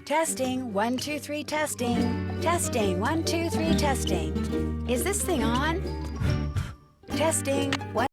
Testing, 1, 2, 3, testing. Testing, 1, 2, 3, testing. Is this thing on? Testing, 1.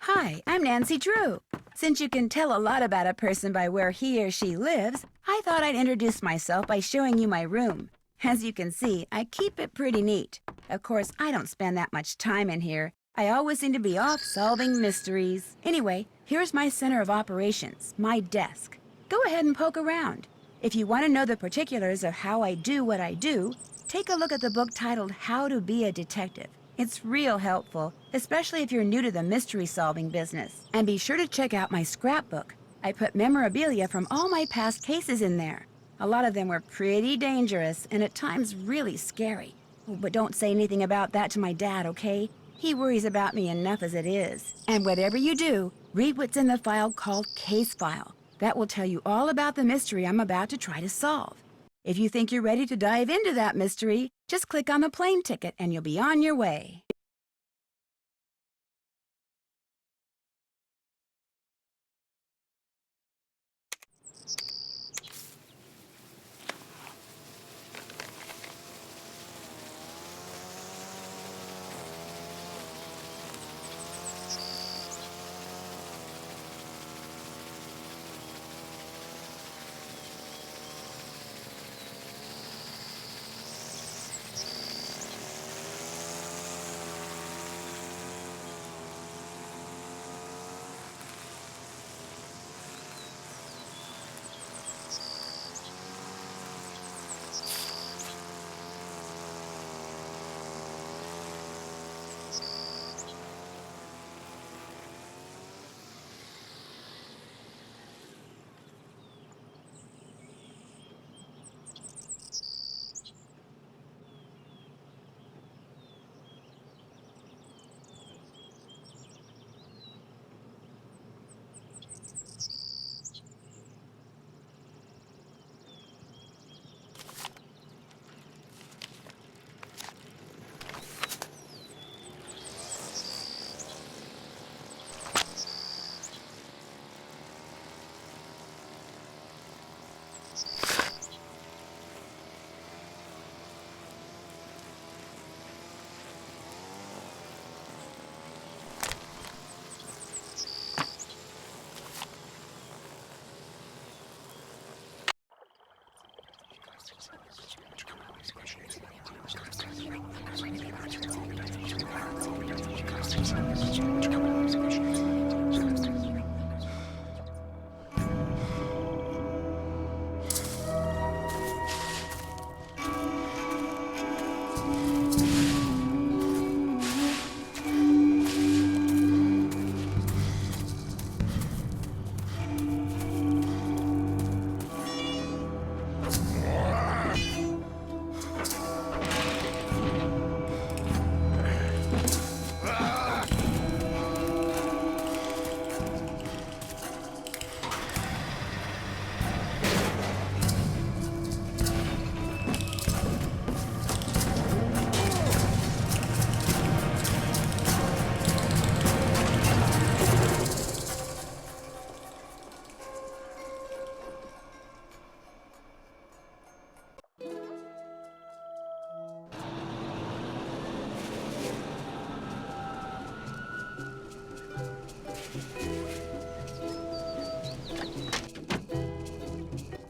Hi, I'm Nancy Drew. Since you can tell a lot about a person by where he or she lives, I thought I'd introduce myself by showing you my room. As you can see, I keep it pretty neat. Of course, I don't spend that much time in here. I always seem to be off solving mysteries. Anyway, here's my center of operations, my desk. Go ahead and poke around. If you want to know the particulars of how I do what I do, take a look at the book titled How to Be a Detective. It's real helpful, especially if you're new to the mystery-solving business. And be sure to check out my scrapbook. I put memorabilia from all my past cases in there. A lot of them were pretty dangerous and at times really scary. Oh, but don't say anything about that to my dad, okay? He worries about me enough as it is. And whatever you do, read what's in the file called Case File. That will tell you all about the mystery I'm about to try to solve. If you think you're ready to dive into that mystery, just click on the plane ticket and you'll be on your way.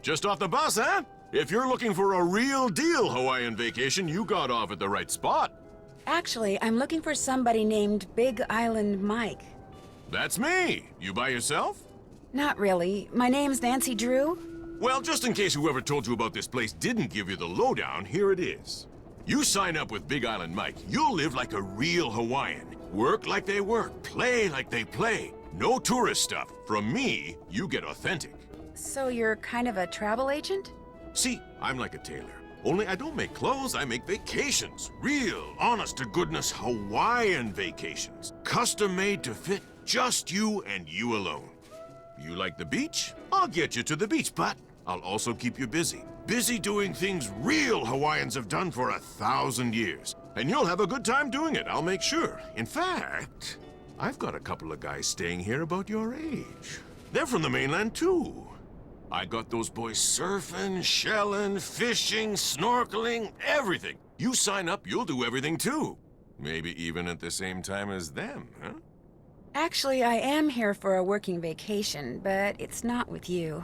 Just off the bus, huh? If you're looking for a real deal Hawaiian vacation, you got off at the right spot. Actually, I'm looking for somebody named Big Island Mike. That's me. You by yourself? Not really. My name's Nancy Drew. Well, just in case whoever told you about this place didn't give you the lowdown, here it is. You sign up with Big Island Mike, you'll live like a real Hawaiian. Work like they work, play like they play. No tourist stuff. From me, you get authentic. So you're kind of a travel agent? See, I'm like a tailor. Only I don't make clothes, I make vacations. Real, honest-to-goodness Hawaiian vacations. Custom-made to fit just you and you alone. You like the beach? I'll get you to the beach, but I'll also keep you busy. Busy doing things real Hawaiians have done for 1,000 years. And you'll have a good time doing it, I'll make sure. In fact, I've got a couple of guys staying here about your age. They're from the mainland, too. I got those boys surfing, shelling, fishing, snorkeling, everything. You sign up, you'll do everything too. Maybe even at the same time as them, huh? Actually, I am here for a working vacation, but it's not with you.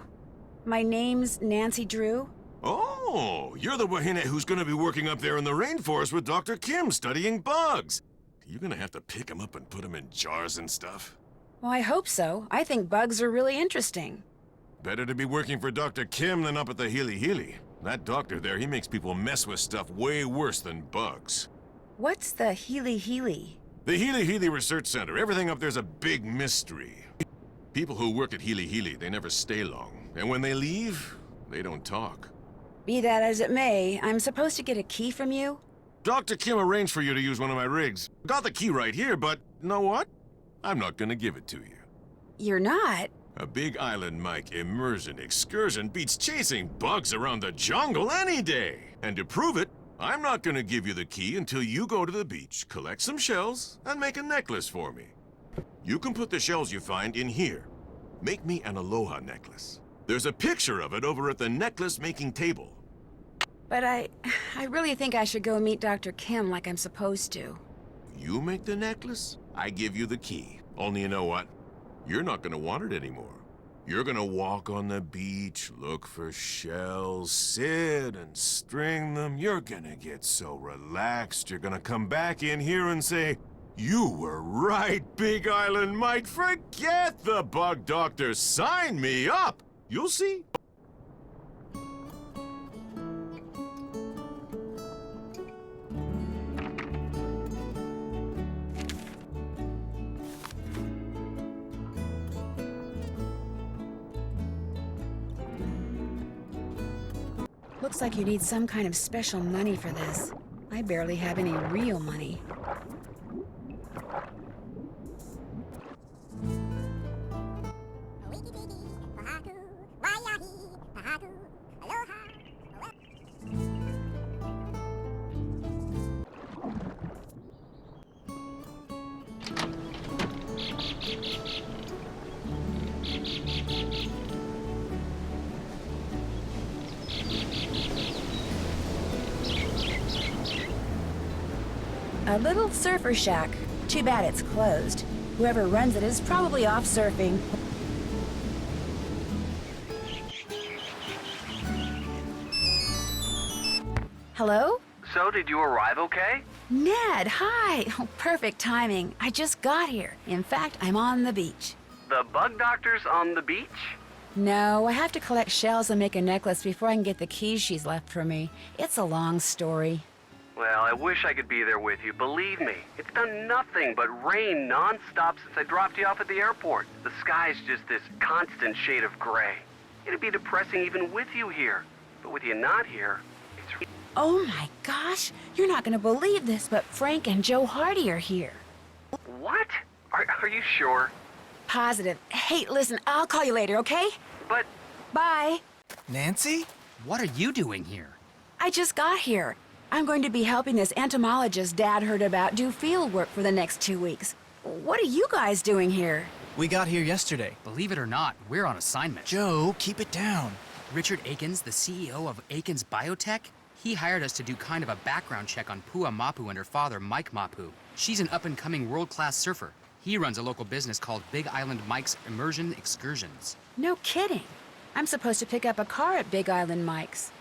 My name's Nancy Drew. Oh, you're the wahine who's gonna be working up there in the rainforest with Dr. Kim studying bugs. You're gonna have to pick them up and put them in jars and stuff. Well, I hope so. I think bugs are really interesting. Better to be working for Dr. Kim than up at the Hili Hili. That doctor there, he makes people mess with stuff way worse than bugs. What's the Hili Hili? The Hili Hili Research Center. Everything up there's a big mystery. People who work at Hili Hili, they never stay long. And when they leave, they don't talk. Be that as it may, I'm supposed to get a key from you? Dr. Kim arranged for you to use one of my rigs. Got the key right here, but you know what? I'm not gonna give it to you. You're not? A Big Island Mike immersion excursion beats chasing bugs around the jungle any day. And to prove it, I'm not gonna give you the key until you go to the beach, collect some shells, and make a necklace for me. You can put the shells you find in here. Make me an aloha necklace. There's a picture of it over at the necklace-making table. But I really think I should go meet Dr. Kim like I'm supposed to. You make the necklace, I give you the key. Only you know what? You're not gonna want it anymore. You're gonna walk on the beach, look for shells, sit and string them. You're gonna get so relaxed, you're gonna come back in here and say, "You were right, Big Island Mike. Forget the bug doctor. Sign me up." You'll see. Looks like you need some kind of special money for this. I barely have any real money. A little surfer shack. Too bad it's closed. Whoever runs it is probably off surfing. Hello? So, did you arrive okay? Ned, hi! Oh, perfect timing. I just got here. In fact, I'm on the beach. The bug doctor's on the beach? No, I have to collect shells and make a necklace before I can get the keys she's left for me. It's a long story. Well, I wish I could be there with you. Believe me, it's done nothing but rain non-stop since I dropped you off at the airport. The sky's just this constant shade of gray. It'd be depressing even with you here. But with you not here, it's... Oh my gosh, you're not gonna believe this, but Frank and Joe Hardy are here. What? Are you sure? Positive. Hey, listen, I'll call you later, okay? But... Bye. Nancy? What are you doing here? I just got here. I'm going to be helping this entomologist Dad heard about do field work for the next 2 weeks. What are you guys doing here? We got here yesterday. Believe it or not, we're on assignment. Joe, keep it down. Richard Akins, the CEO of Akins Biotech, he hired us to do kind of a background check on Pua Mapu and her father, Mike Mapu. She's an up-and-coming world-class surfer. He runs a local business called Big Island Mike's Immersion Excursions. No kidding. I'm supposed to pick up a car at Big Island Mike's.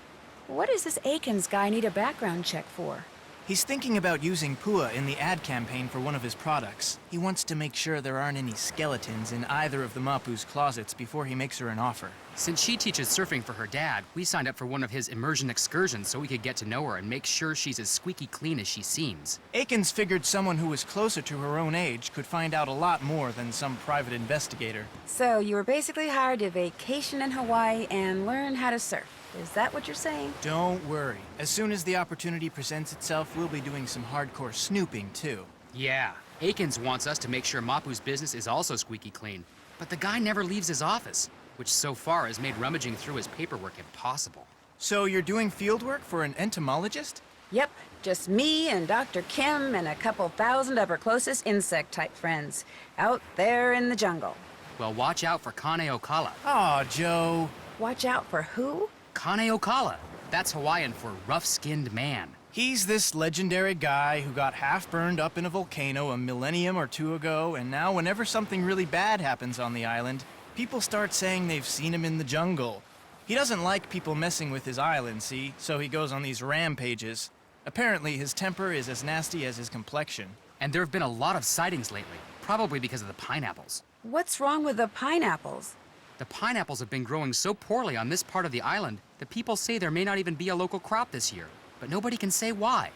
What does this Akins guy need a background check for? He's thinking about using Pua in the ad campaign for one of his products. He wants to make sure there aren't any skeletons in either of the Mapu's closets before he makes her an offer. Since she teaches surfing for her dad, we signed up for one of his immersion excursions so we could get to know her and make sure she's as squeaky clean as she seems. Akins figured someone who was closer to her own age could find out a lot more than some private investigator. So you were basically hired to vacation in Hawaii and learn how to surf. Is that what you're saying? Don't worry. As soon as the opportunity presents itself, we'll be doing some hardcore snooping, too. Yeah, Akins wants us to make sure Mapu's business is also squeaky clean. But the guy never leaves his office, which so far has made rummaging through his paperwork impossible. So you're doing field work for an entomologist? Yep, just me and Dr. Kim and a couple thousand of her closest insect-type friends, out there in the jungle. Well, watch out for Kane Okala. Aw, Joe. Watch out for who? Kane Okala. That's Hawaiian for rough-skinned man. He's this legendary guy who got half burned up in a volcano a millennium or two ago, and now whenever something really bad happens on the island, people start saying they've seen him in the jungle. He doesn't like people messing with his island, see? So he goes on these rampages. Apparently, his temper is as nasty as his complexion. And there have been a lot of sightings lately, probably because of the pineapples. What's wrong with the pineapples? The pineapples have been growing so poorly on this part of the island that people say there may not even be a local crop this year. But nobody can say why.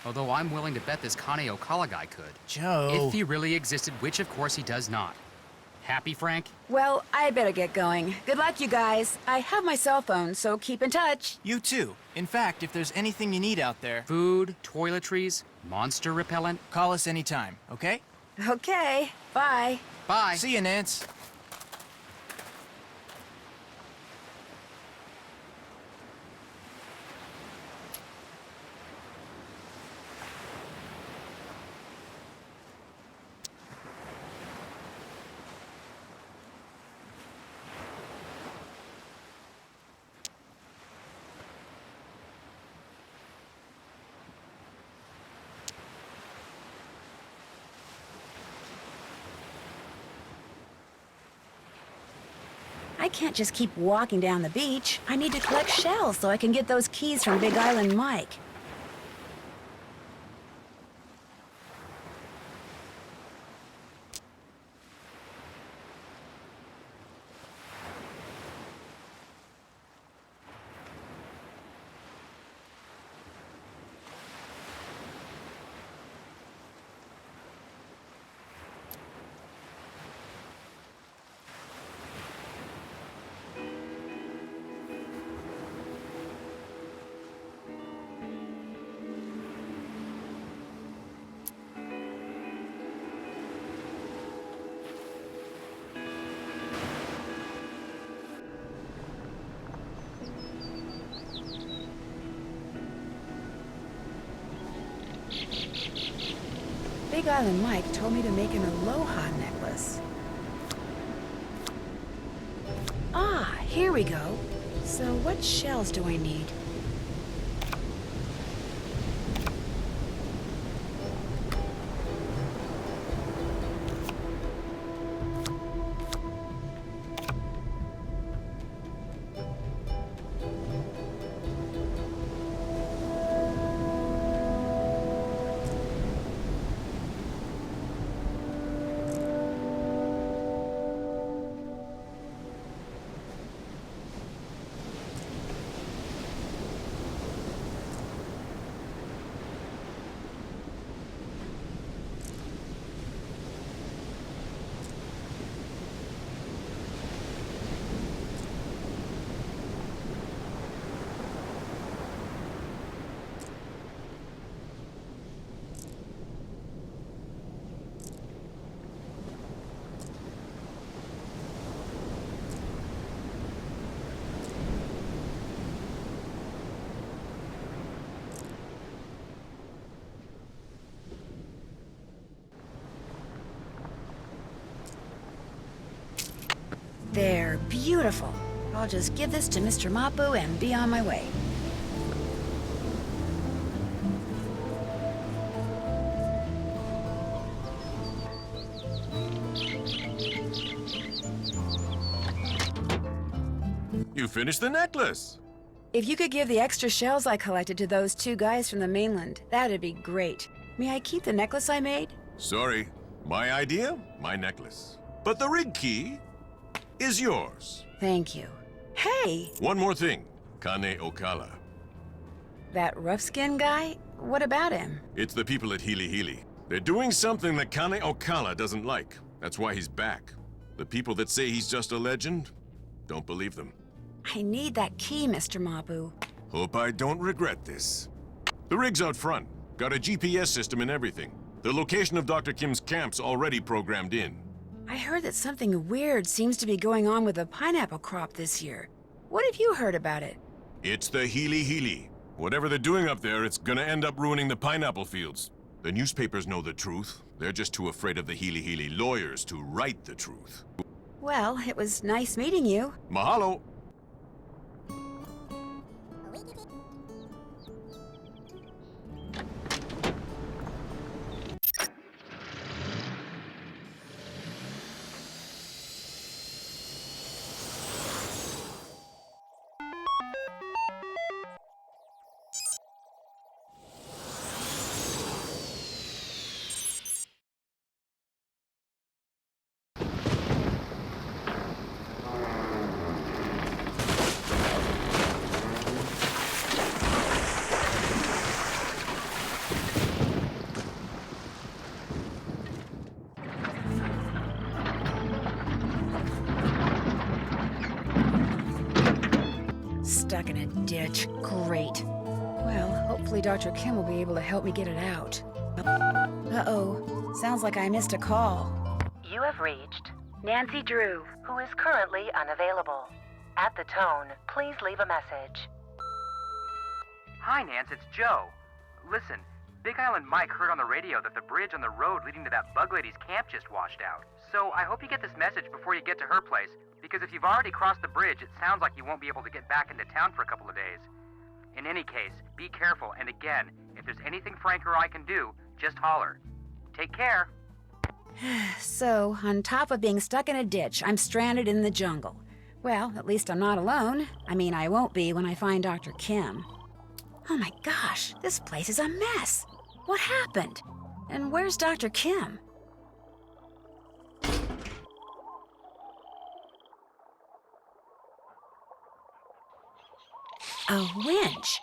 Although I'm willing to bet this Kane Okala guy could. Joe. If he really existed, which of course he does not. Happy, Frank? Well, I better get going. Good luck, you guys. I have my cell phone, so keep in touch. You too. In fact, if there's anything you need out there, Food, toiletries, monster repellent. call us anytime, okay? Okay, bye. Bye. See you, Nance. I can't just keep walking down the beach. I need to collect shells so I can get those keys from Big Island Mike. Big Island Mike told me to make an aloha necklace. Ah, here we go. So what shells do I need? They're beautiful. I'll just give this to Mr. Mapu and be on my way. You finished the necklace. If you could give the extra shells I collected to those two guys from the mainland, that'd be great. May I keep the necklace I made? Sorry. My idea, my necklace. But the rig key is yours. Thank you. Hey, One more thing. Kane Okala. that rough-skinned guy? What about him? It's the people at Hili Hili. They're doing something that Kane Okala doesn't like. That's why he's back. The people that say he's just a legend, don't believe them. I need that key, Mr. Mapu. Hope I don't regret this. The rig's out front. Got a GPS system and everything. The location of Dr. Kim's camp's already programmed in. I heard that something weird seems to be going on with the pineapple crop this year. What have you heard about it? It's the Healy Healy. Whatever they're doing up there, it's gonna end up ruining the pineapple fields. The newspapers know the truth. They're just too afraid of the Healy Healy lawyers to write the truth. Well, it was nice meeting you. Mahalo! Stuck in a ditch. Great. Well, hopefully Dr. Kim will be able to help me get it out. Uh-oh. Sounds like I missed a call. You have reached Nancy Drew. who is currently unavailable. At the tone, please leave a message. Hi, Nance, it's Joe. Listen, Big Island Mike heard on the radio that the bridge on the road leading to that bug lady's camp just washed out. So I hope you get this message before you get to her place, because if you've already crossed the bridge, it sounds like you won't be able to get back into town for a couple of days. In any case, be careful, and again, if there's anything Frank or I can do, just holler. Take care. So, on top of being stuck in a ditch, I'm stranded in the jungle. Well, at least I'm not alone. I mean, I won't be when I find Dr. Kim. Oh my gosh, this place is a mess. What happened? And where's Dr. Kim? A winch.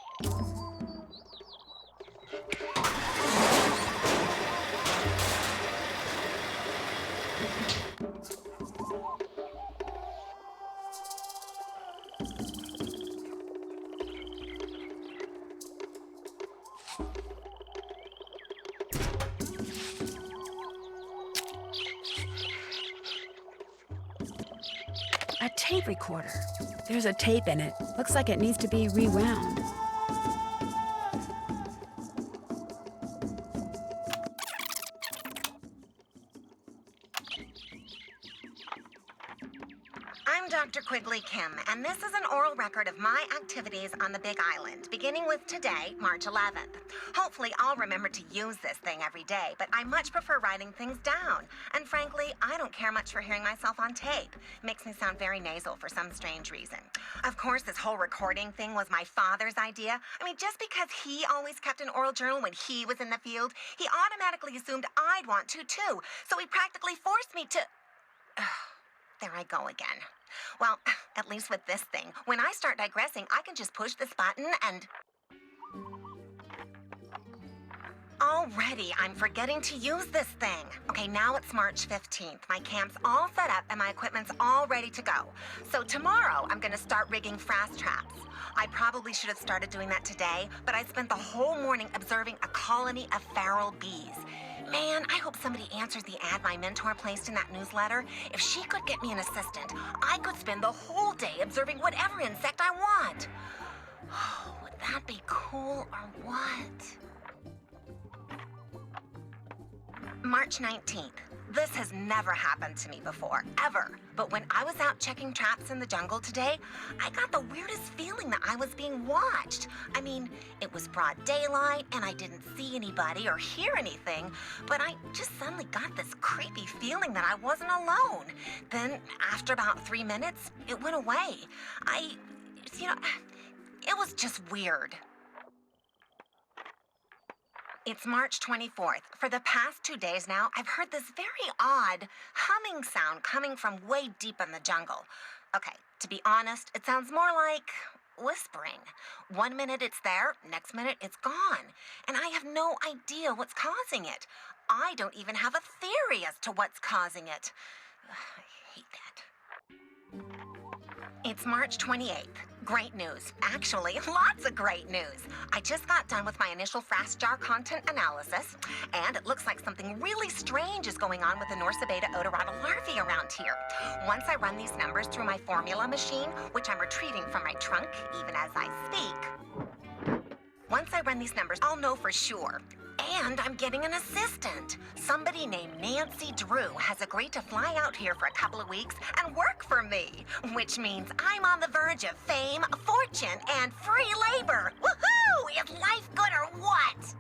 A tape recorder. There's a tape in it. Looks like it needs to be rewound. I'm Dr. Quigley Kim, and this is an oral record of my activities on the Big Island, beginning with today, March 11th. Hopefully, I'll remember to use this thing every day, but I much prefer writing things down. And frankly, I don't care much for hearing myself on tape. It makes me sound very nasal for some strange reason. Of course, this whole recording thing was my father's idea. I mean, just because he always kept an oral journal when he was in the field, he automatically assumed I'd want to, too. So he practically forced me to... There I go again. Well, at least with this thing, when I start digressing, I can just push this button and... Already, I'm forgetting to use this thing. Okay, now it's March 15th. My camp's all set up and my equipment's all ready to go. So tomorrow, I'm gonna start rigging frass traps. I probably should have started doing that today, but I spent the whole morning observing a colony of feral bees. Man, I hope somebody answers the ad my mentor placed in that newsletter. If she could get me an assistant, I could spend the whole day observing whatever insect I want. Oh, would that be cool or what? March 19th. This has never happened to me before, ever. But when I was out checking traps in the jungle today, I got the weirdest feeling that I was being watched. I mean, it was broad daylight and I didn't see anybody or hear anything, but I just suddenly got this creepy feeling that I wasn't alone. Then, after about 3 minutes, it went away. It was just weird. It's March 24th. For the past 2 days now, I've heard this very odd humming sound coming from way deep in the jungle. Okay, to be honest, it sounds more like whispering. 1 minute it's there, next minute it's gone. And I have no idea what's causing it. I don't even have a theory as to what's causing it. I hate that. It's March 28th. Great news. Actually, lots of great news. I just got done with my initial frass jar content analysis, and it looks like something really strange is going on with the Norsa beta odorata larvae around here. Once I run these numbers through my formula machine, which I'm retrieving from my trunk even as I speak, once I run these numbers, I'll know for sure. And I'm getting an assistant. Somebody named Nancy Drew has agreed to fly out here for a couple of weeks and work for me, which means I'm on the verge of fame, fortune, and free labor. Woohoo! Is life good or what?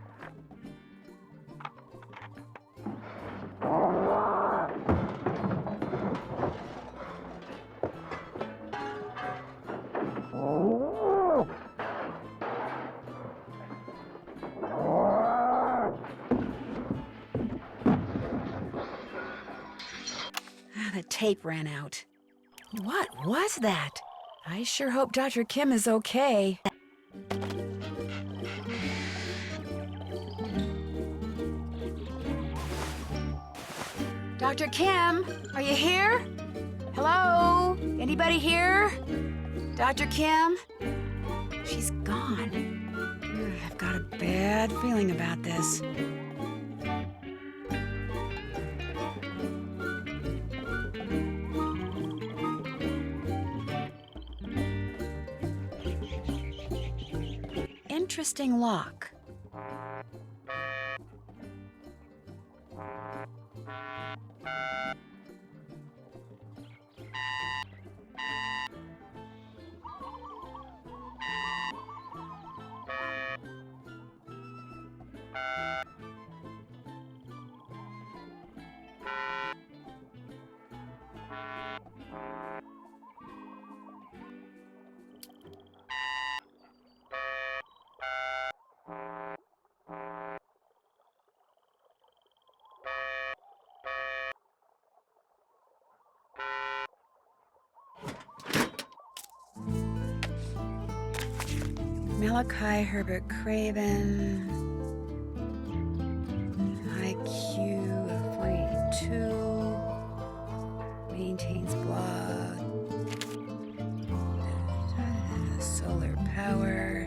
The tape ran out. What was that? I sure hope Dr. Kim is okay. Dr. Kim, are you here? Hello? Anybody here? Dr. Kim? She's gone. Ugh, I've got a bad feeling about this. Interesting lock. Malachi Herbert Craven, IQ of 42, maintains blog, solar power,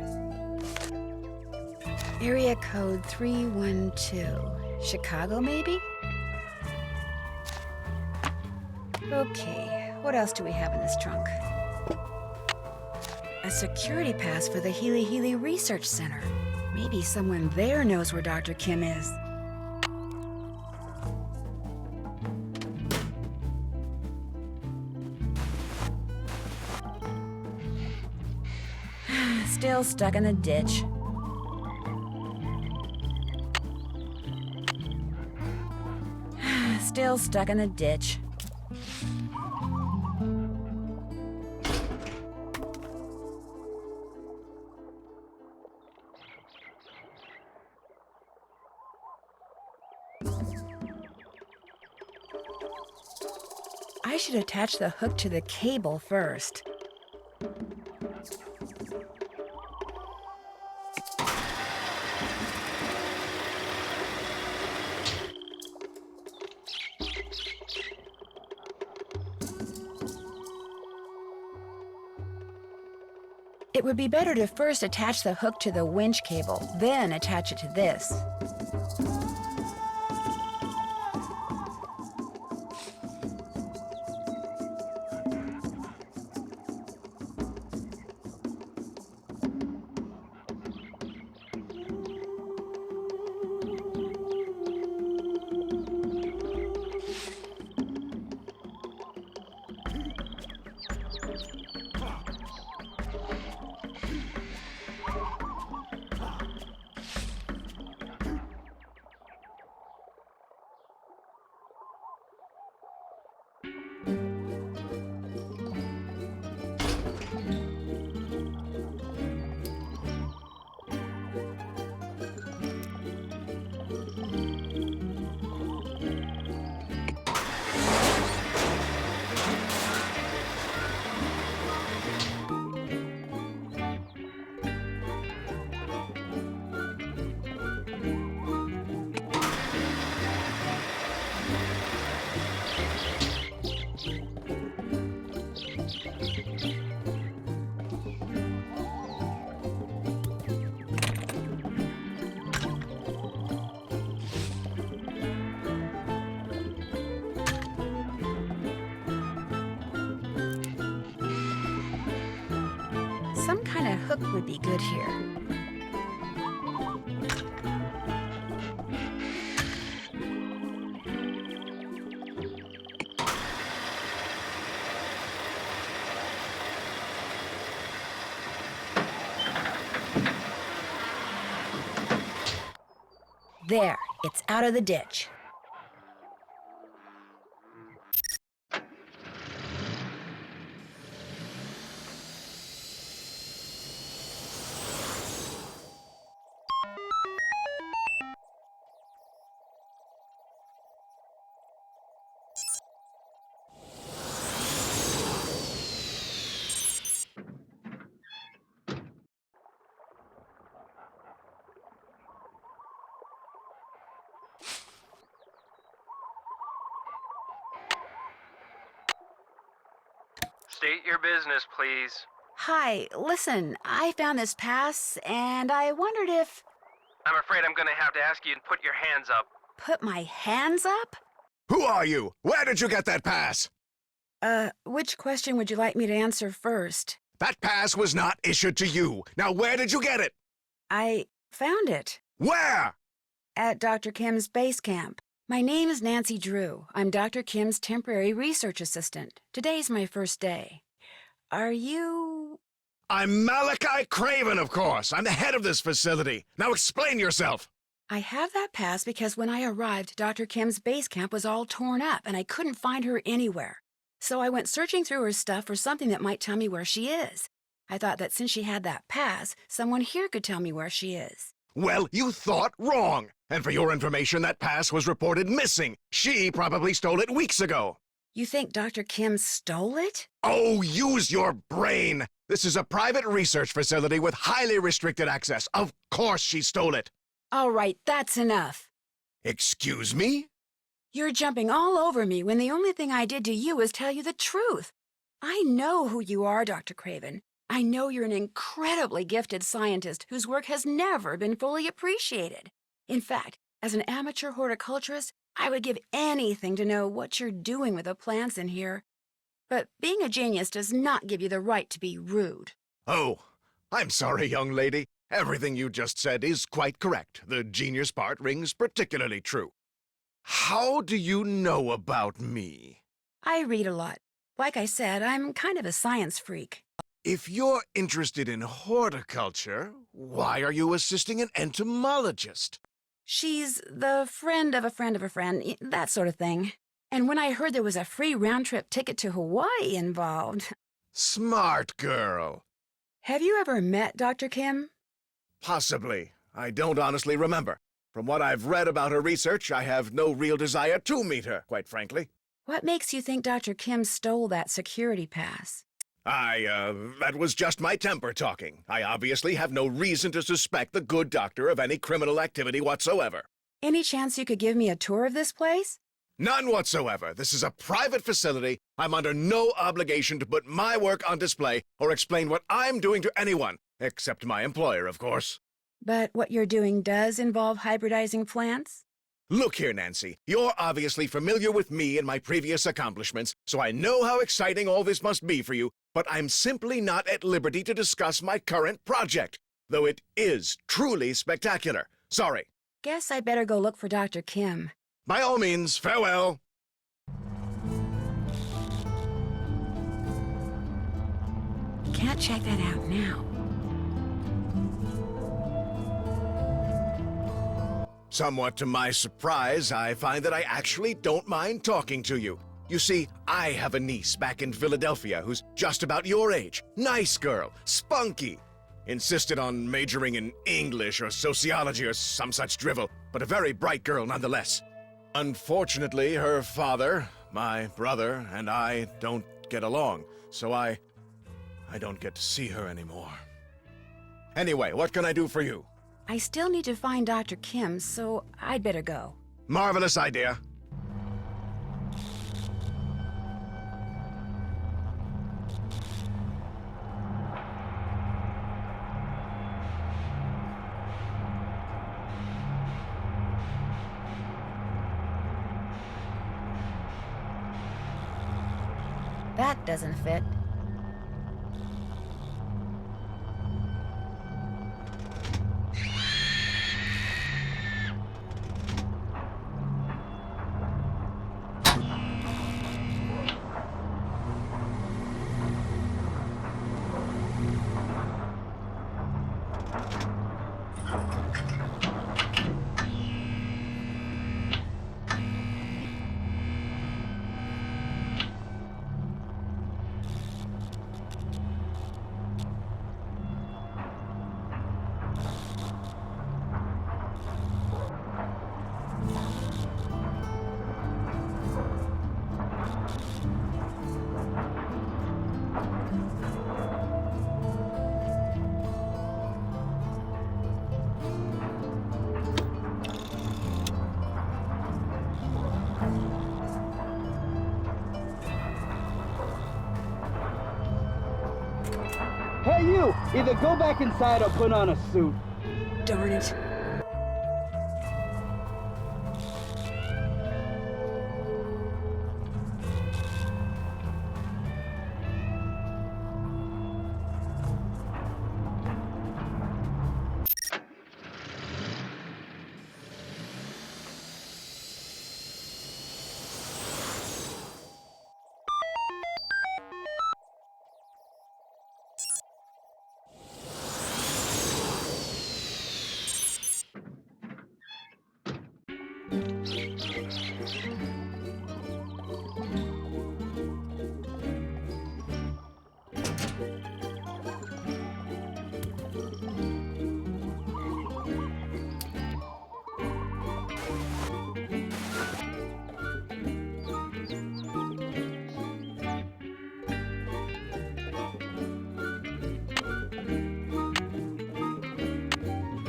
area code 312, Chicago maybe? Okay, what else do we have in this trunk? A security pass for the Healy Healy Research Center. Maybe someone there knows where Dr. Kim is. Still stuck in the ditch. Still stuck in the ditch. I should attach the hook to the cable first. It would be better to first attach the hook to the winch cable, then attach it to this. kind of hook would be good here. There, it's out of the ditch. State your business, please. Hi, listen, I found this pass, and I wondered if... I'm afraid I'm gonna have to ask you to put your hands up. Put my hands up? Who are you? Where did you get that pass? Which question would you like me to answer first? That pass was not issued to you. Now where did you get it? I found it. Where? At Dr. Kim's base camp. My name is Nancy Drew. I'm Dr. Kim's temporary research assistant. Today's my first day. Are you... I'm Malachi Craven, of course. I'm the head of this facility. Now explain yourself. I have that pass because when I arrived, Dr. Kim's base camp was all torn up and I couldn't find her anywhere. So I went searching through her stuff for something that might tell me where she is. I thought that since she had that pass, someone here could tell me where she is. Well, you thought wrong. And for your information, that pass was reported missing. She probably stole it weeks ago. You think Dr. Kim stole it? Oh, use your brain. This is a private research facility with highly restricted access. Of course she stole it. All right, that's enough. Excuse me? You're jumping all over me when the only thing I did to you is tell you the truth. I know who you are, Dr. Craven. I know you're an incredibly gifted scientist whose work has never been fully appreciated. In fact, as an amateur horticulturist, I would give anything to know what you're doing with the plants in here. But being a genius does not give you the right to be rude. Oh, I'm sorry, young lady. Everything you just said is quite correct. The genius part rings particularly true. How do you know about me? I read a lot. Like I said, I'm kind of a science freak. If you're interested in horticulture, why are you assisting an entomologist? She's the friend of a friend of a friend, that sort of thing. And when I heard there was a free round-trip ticket to Hawaii involved... Smart girl. Have you ever met Dr. Kim? Possibly. I don't honestly remember. From what I've read about her research, I have no real desire to meet her, quite frankly. What makes you think Dr. Kim stole that security pass? That was just my temper talking. I obviously have no reason to suspect the good doctor of any criminal activity whatsoever. Any chance you could give me a tour of this place? None whatsoever. This is a private facility. I'm under no obligation to put my work on display or explain what I'm doing to anyone, except my employer, of course. But what you're doing does involve hybridizing plants? Look here, Nancy. You're obviously familiar with me and my previous accomplishments, so I know how exciting all this must be for you, but I'm simply not at liberty to discuss my current project, though it is truly spectacular. Sorry. Guess I better go look for Dr. Kim. By all means, farewell. Can't check that out now. Somewhat to my surprise, I find that I actually don't mind talking to you. You see, I have a niece back in Philadelphia who's just about your age. Nice girl, spunky. Insisted on majoring in English or sociology or some such drivel, but a very bright girl nonetheless. Unfortunately, her father, my brother, and I don't get along, so I don't get to see her anymore. Anyway, what can I do for you? I still need to find Dr. Kim, so I'd better go. Marvelous idea. That doesn't fit. Either go back inside or put on a suit. Darn it.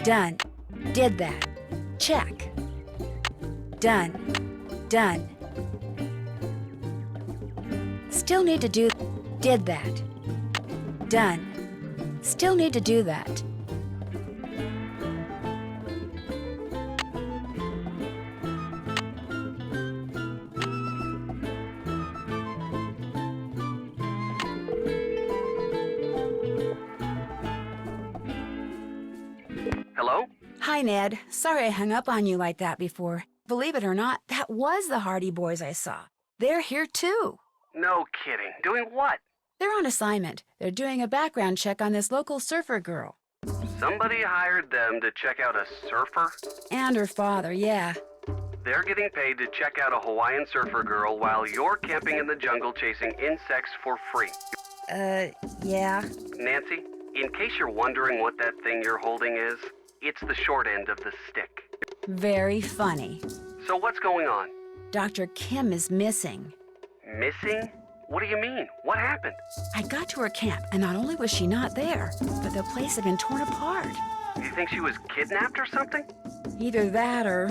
Done. Did that. Check. Done. Done. Still need to do... Did that. Done. Still need to do that. Hello? Hi, Ned. Sorry I hung up on you like that before. Believe it or not, that was the Hardy Boys I saw. They're here too. No kidding. Doing what? They're on assignment. They're doing a background check on this local surfer girl. Somebody hired them to check out a surfer? And her father, yeah. They're getting paid to check out a Hawaiian surfer girl while you're camping in the jungle chasing insects for free. Yeah. Nancy, in case you're wondering what that thing you're holding is, it's the short end of the stick. Very funny. So what's going on? Dr. Kim is missing. Missing? What do you mean? What happened? I got to her camp, and not only was she not there, but the place had been torn apart. Do you think she was kidnapped or something? Either that or...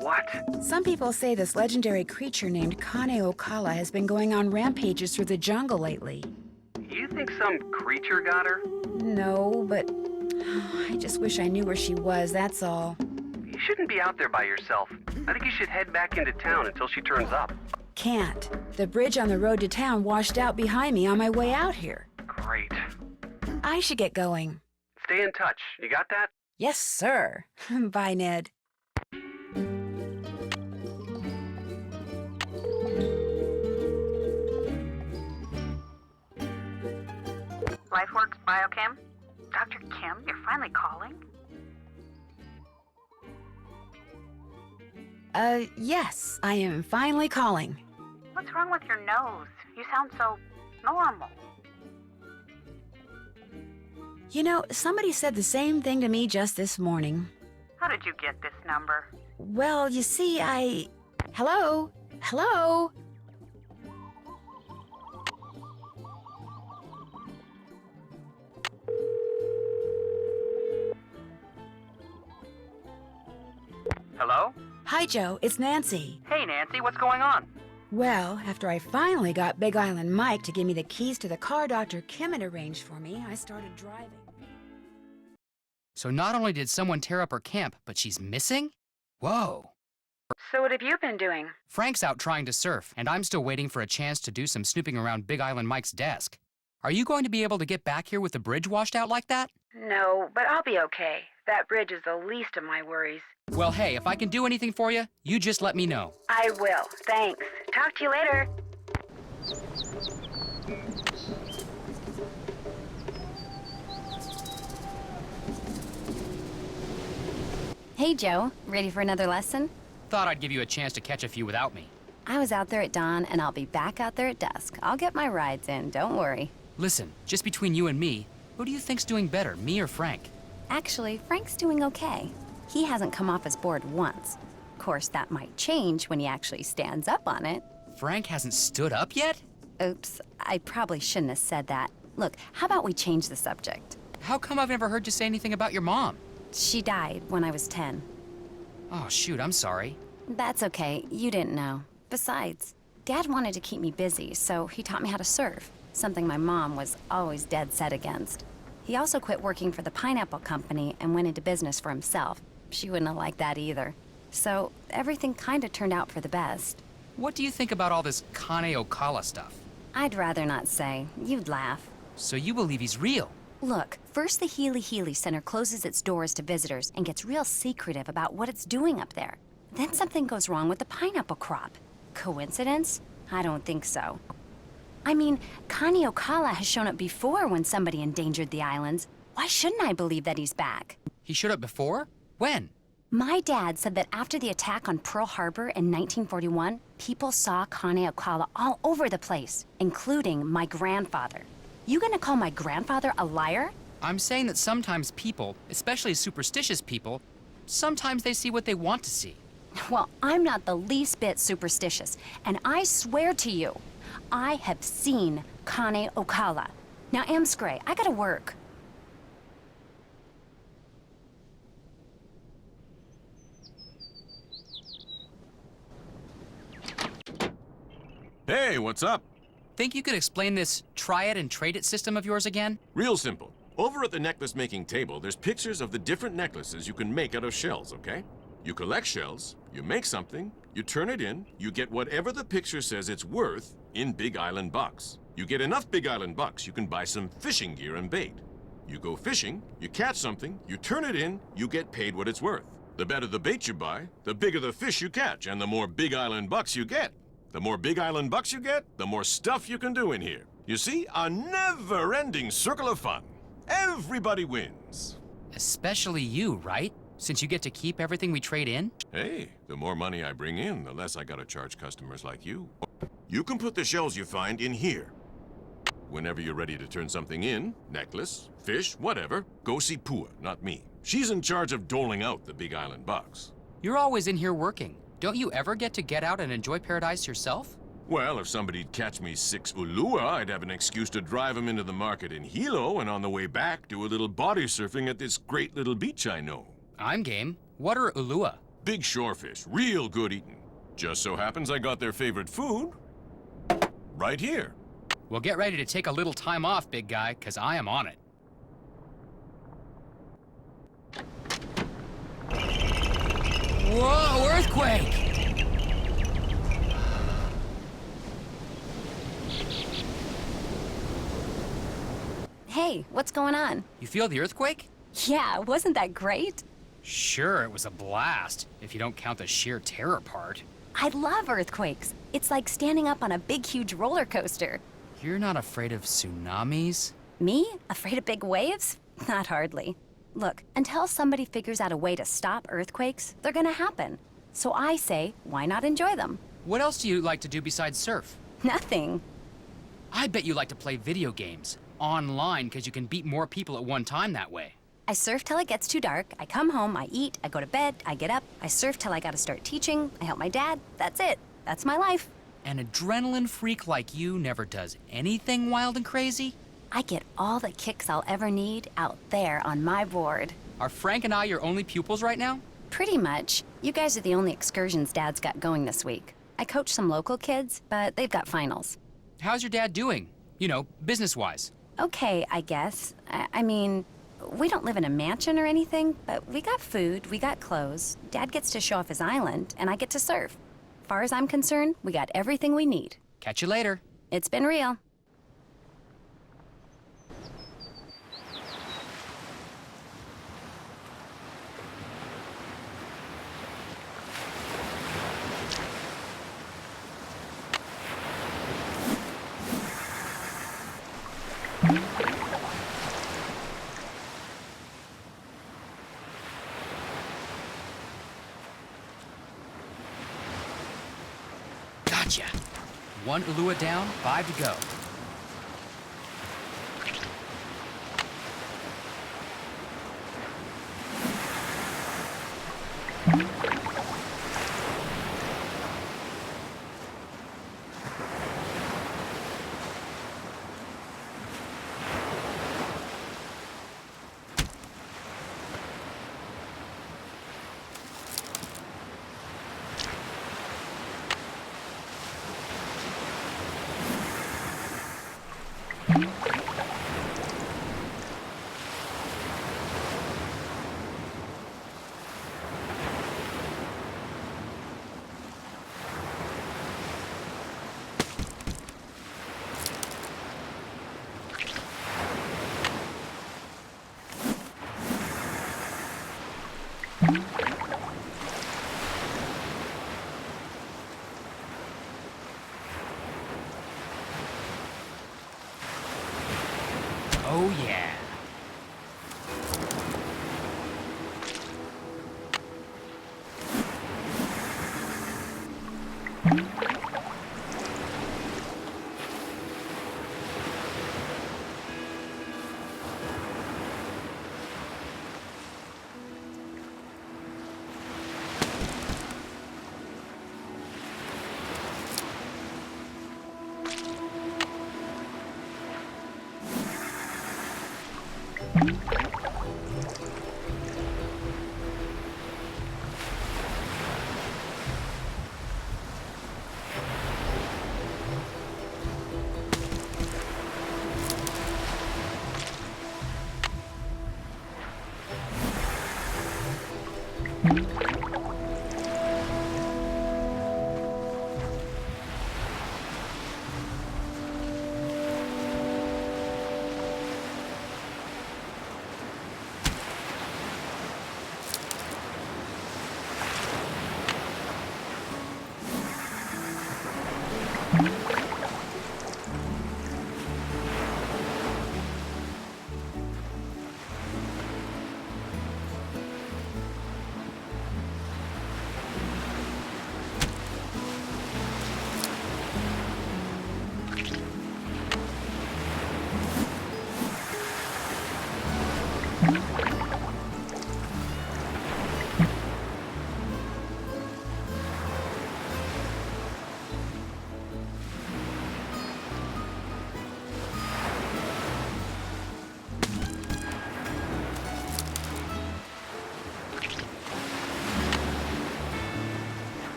What? Some people say this legendary creature named Kane Okala has been going on rampages through the jungle lately. You think some creature got her? No, but... I just wish I knew where she was, that's all. You shouldn't be out there by yourself. I think you should head back into town until she turns up. Can't. The bridge on the road to town washed out behind me on my way out here. Great. I should get going. Stay in touch. You got that? Yes, sir. Bye, Ned. LifeWorks Biochem? Dr. Kim, you're finally calling? Yes, I am finally calling. What's wrong with your nose? You sound so normal. You know, somebody said the same thing to me just this morning. How did you get this number? Well, you see, Hello? Hello? Hello? Hi, Joe. It's Nancy. Hey, Nancy, what's going on? Well, after I finally got Big Island Mike to give me the keys to the car Dr. Kim had arranged for me, I started driving. So not only did someone tear up her camp, but she's missing? Whoa. So what have you been doing? Frank's out trying to surf, and I'm still waiting for a chance to do some snooping around Big Island Mike's desk. Are you going to be able to get back here with the bridge washed out like that? No, but I'll be okay. That bridge is the least of my worries. Well, hey, if I can do anything for you, you just let me know. I will. Thanks. Talk to you later. Hey, Joe. Ready for another lesson? Thought I'd give you a chance to catch a few without me. I was out there at dawn, and I'll be back out there at dusk. I'll get my rides in, don't worry. Listen, just between you and me, who do you think's doing better, me or Frank? Actually, Frank's doing okay. He hasn't come off his board once. Of course, that might change when he actually stands up on it. Frank hasn't stood up yet? Oops, I probably shouldn't have said that. Look, how about we change the subject? How come I've never heard you say anything about your mom? She died when I was 10. Oh, shoot, I'm sorry. That's okay, you didn't know. Besides, Dad wanted to keep me busy, so he taught me how to surf, something my mom was always dead set against. He also quit working for the pineapple company and went into business for himself. She wouldn't have liked that either. So everything kind of turned out for the best. What do you think about all this Kane Okala stuff? I'd rather not say. You'd laugh. So you believe he's real? Look, first the Healy Center closes its doors to visitors and gets real secretive about what it's doing up there. Then something goes wrong with the pineapple crop. Coincidence? I don't think so. I mean, Kane Okala has shown up before when somebody endangered the islands. Why shouldn't I believe that he's back? He showed up before? When? My dad said that after the attack on Pearl Harbor in 1941, people saw Kane Okala all over the place, including my grandfather. You gonna call my grandfather a liar? I'm saying that sometimes people, especially superstitious people, sometimes they see what they want to see. Well, I'm not the least bit superstitious, and I swear to you, I have seen Kane Okala. Now, Amscray, I gotta work. Hey, what's up? Think you could explain this try it and trade it system of yours again? Real simple. Over at the necklace making table, there's pictures of the different necklaces you can make out of shells, okay? You collect shells, you make something, you turn it in, you get whatever the picture says it's worth in Big Island bucks. You get enough Big Island bucks, you can buy some fishing gear and bait. You go fishing, you catch something, you turn it in, you get paid what it's worth. The better the bait you buy, the bigger the fish you catch, and the more Big Island bucks you get. The more Big Island bucks you get, the more stuff you can do in here. You see, a never-ending circle of fun. Everybody wins. Especially you, right? Since you get to keep everything we trade in? Hey, the more money I bring in, the less I gotta charge customers like you. You can put the shells you find in here. Whenever you're ready to turn something in, necklace, fish, whatever, go see Pua, not me. She's in charge of doling out the Big Island bucks. You're always in here working. Don't you ever get to get out and enjoy paradise yourself? Well, if somebody'd catch me 6 ulua, I'd have an excuse to drive them into the market in Hilo, and on the way back, do a little body surfing at this great little beach I know. I'm game. What are ulua? Big shorefish, real good eating. Just so happens I got their favorite food right here. Well, get ready to take a little time off, big guy, because I am on it. Whoa, earthquake! Hey, what's going on? You feel the earthquake? Yeah, wasn't that great? Sure, it was a blast, if you don't count the sheer terror part. I love earthquakes. It's like standing up on a big, huge roller coaster. You're not afraid of tsunamis? Me? Afraid of big waves? Not hardly. Look, until somebody figures out a way to stop earthquakes, they're gonna happen. So I say, why not enjoy them? What else do you like to do besides surf? Nothing. I bet you like to play video games. Online, because you can beat more people at one time that way. I surf till it gets too dark, I come home, I eat, I go to bed, I get up, I surf till I gotta start teaching, I help my dad. That's it. That's my life. An adrenaline freak like you never does anything wild and crazy? I get all the kicks I'll ever need out there on my board. Are Frank and I your only pupils right now? Pretty much. You guys are the only excursions Dad's got going this week. I coach some local kids, but they've got finals. How's your dad doing? You know, business-wise. Okay, I guess. I mean, we don't live in a mansion or anything, but we got food, we got clothes. Dad gets to show off his island, and I get to surf. Far as I'm concerned, we got everything we need. Catch you later. It's been real. Gotcha. 1 ulua down, 5 to go. Oh, yeah.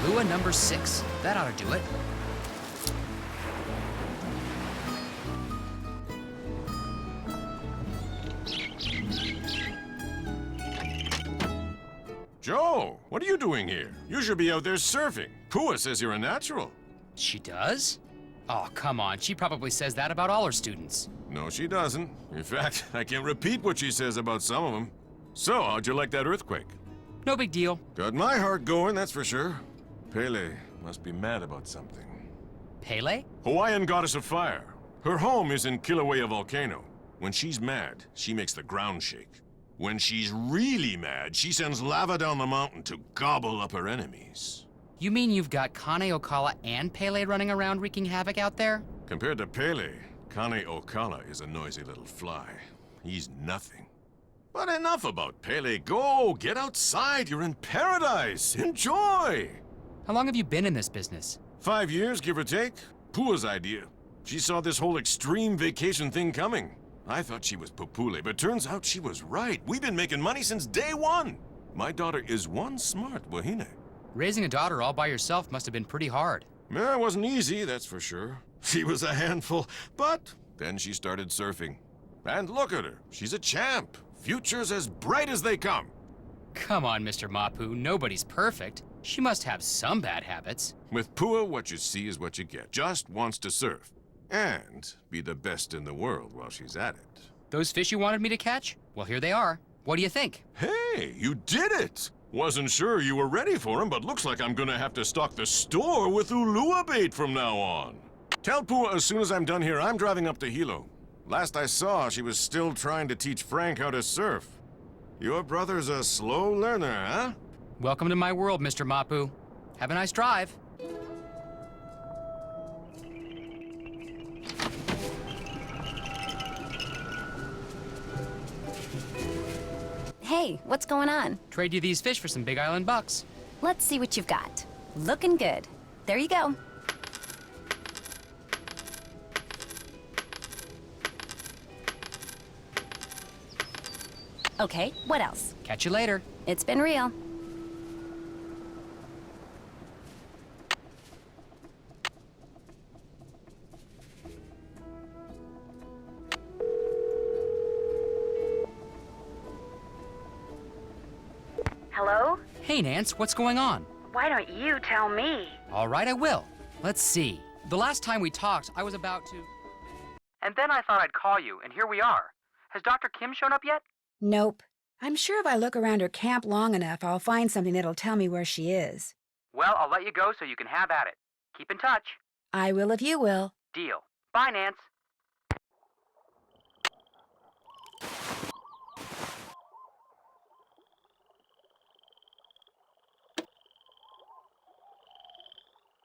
Lua number 6. That ought to do it. Joe, what are you doing here? You should be out there surfing. Pua says you're a natural. She does? Oh, come on. She probably says that about all her students. No, she doesn't. In fact, I can repeat what she says about some of them. So, how'd you like that earthquake? No big deal. Got my heart going, that's for sure. Pele must be mad about something. Pele? Hawaiian goddess of fire. Her home is in Kilauea Volcano. When she's mad, she makes the ground shake. When she's really mad, she sends lava down the mountain to gobble up her enemies. You mean you've got Kane Okala and Pele running around wreaking havoc out there? Compared to Pele, Kane Okala is a noisy little fly. He's nothing. But enough about Pele. Go, get outside. You're in paradise. Enjoy. How long have you been in this business? 5 years, give or take. Pua's idea. She saw this whole extreme vacation thing coming. I thought she was Popule, but turns out she was right. We've been making money since day one. My daughter is one smart wahine. Raising a daughter all by yourself must have been pretty hard. Yeah, it wasn't easy, that's for sure. She was a handful, but then she started surfing. And look at her, she's a champ. Future's as bright as they come. Come on, Mr. Mapu, nobody's perfect. She must have some bad habits. With Pua, what you see is what you get. Just wants to surf. And be the best in the world while she's at it. Those fish you wanted me to catch? Well, here they are. What do you think? Hey, you did it! Wasn't sure you were ready for them, but looks like I'm gonna have to stock the store with Ulua bait from now on. Tell Pua as soon as I'm done here, I'm driving up to Hilo. Last I saw, she was still trying to teach Frank how to surf. Your brother's a slow learner, huh? Welcome to my world, Mr. Mapu. Have a nice drive. Hey, what's going on? Trade you these fish for some Big Island bucks. Let's see what you've got. Looking good. There you go. Okay, what else? Catch you later. It's been real. Hello? Hey, Nance, what's going on? Why don't you tell me? All right, I will. Let's see. The last time we talked, I was about to... And then I thought I'd call you, and here we are. Has Dr. Kim shown up yet? Nope. I'm sure if I look around her camp long enough, I'll find something that'll tell me where she is. Well, I'll let you go so you can have at it. Keep in touch. I will if you will. Deal. Bye, Nance.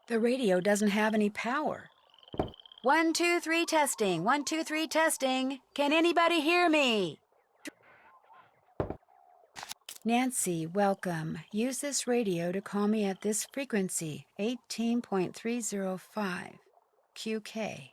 The radio doesn't have any power. 1, 2, 3 testing. 1, 2, 3 testing. Can anybody hear me? Nancy, welcome. Use this radio to call me at this frequency, 18.305 QK.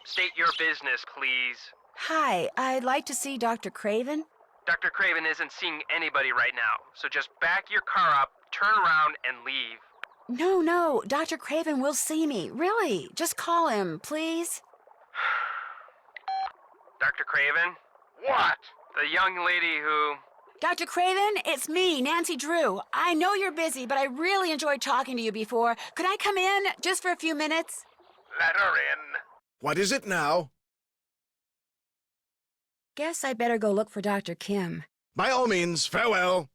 State your business, please. Hi, I'd like to see Dr. Craven. Dr. Craven isn't seeing anybody right now, so just back your car up, turn around, and leave. No, Dr. Craven will see me. Really, just call him, please. Dr. Craven? What? The young lady who... Dr. Craven, it's me, Nancy Drew. I know you're busy, but I really enjoyed talking to you before. Could I come in just for a few minutes? Let her in. What is it now? Guess I better go look for Dr. Kim. By all means, farewell.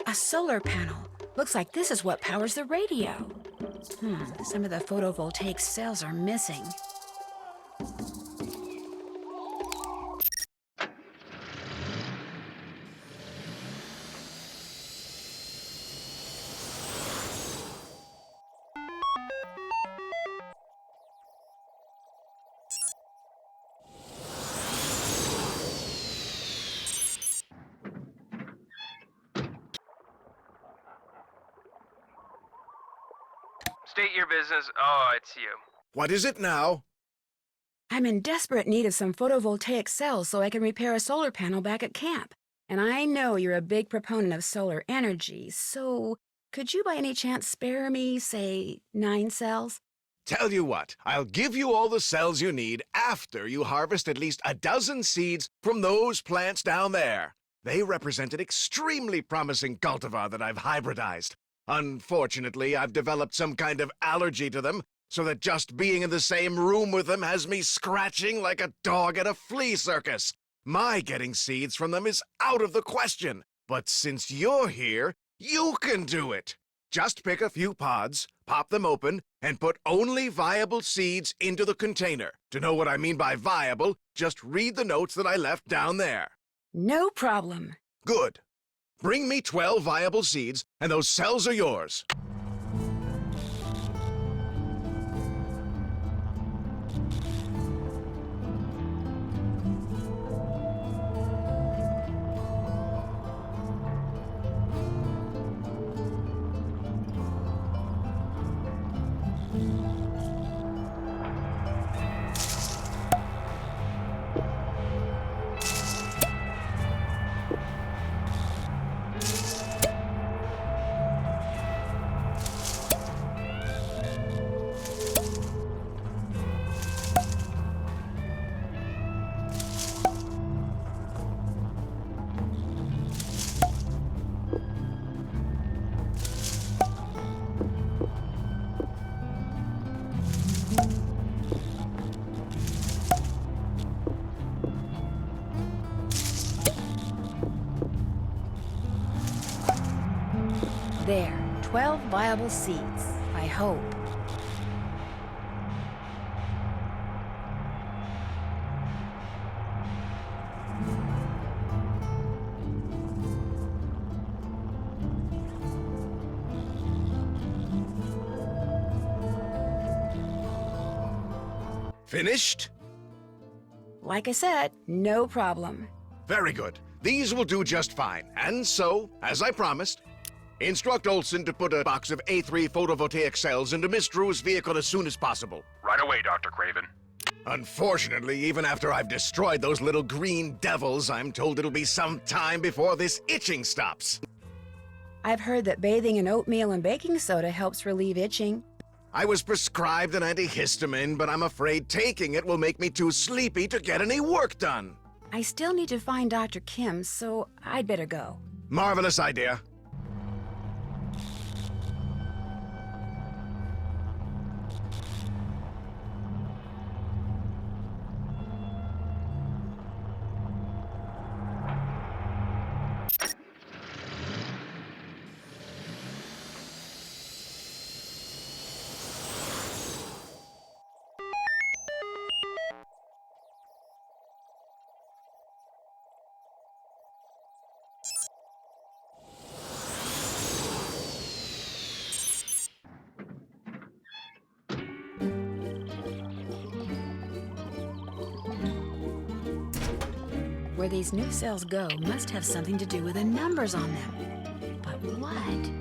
A solar panel. Looks like this is what powers the radio. Some of the photovoltaic cells are missing. State your business. Oh, it's you. What is it now? I'm in desperate need of some photovoltaic cells so I can repair a solar panel back at camp. And I know you're a big proponent of solar energy, so could you by any chance spare me, say, 9 cells? Tell you what, I'll give you all the cells you need after you harvest at least a dozen seeds from those plants down there. They represent an extremely promising cultivar that I've hybridized. Unfortunately, I've developed some kind of allergy to them, so that just being in the same room with them has me scratching like a dog at a flea circus. My getting seeds from them is out of the question. But since you're here, you can do it. Just pick a few pods, pop them open, and put only viable seeds into the container. To know what I mean by viable, just read the notes that I left down there. No problem. Good. Bring me 12 viable seeds, and those cells are yours. There, 12 viable seeds, I hope. Finished? Like I said, no problem. Very good. These will do just fine. And so, as I promised, instruct Olson to put a box of A3 photovoltaic cells into Miss Drew's vehicle as soon as possible. Right away, Dr. Craven. Unfortunately, even after I've destroyed those little green devils, I'm told it'll be some time before this itching stops. I've heard that bathing in oatmeal and baking soda helps relieve itching. I was prescribed an antihistamine, but I'm afraid taking it will make me too sleepy to get any work done. I still need to find Dr. Kim, so I'd better go. Marvelous idea. Where these new cells go must have something to do with the numbers on them. But what?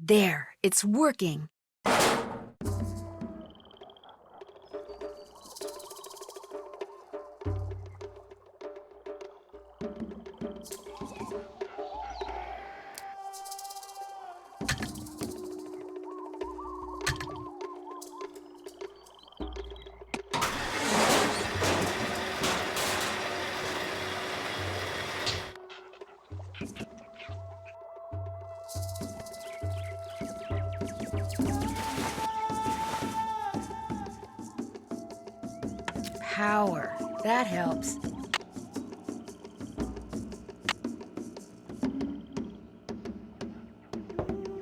There, It's working. Power. That helps.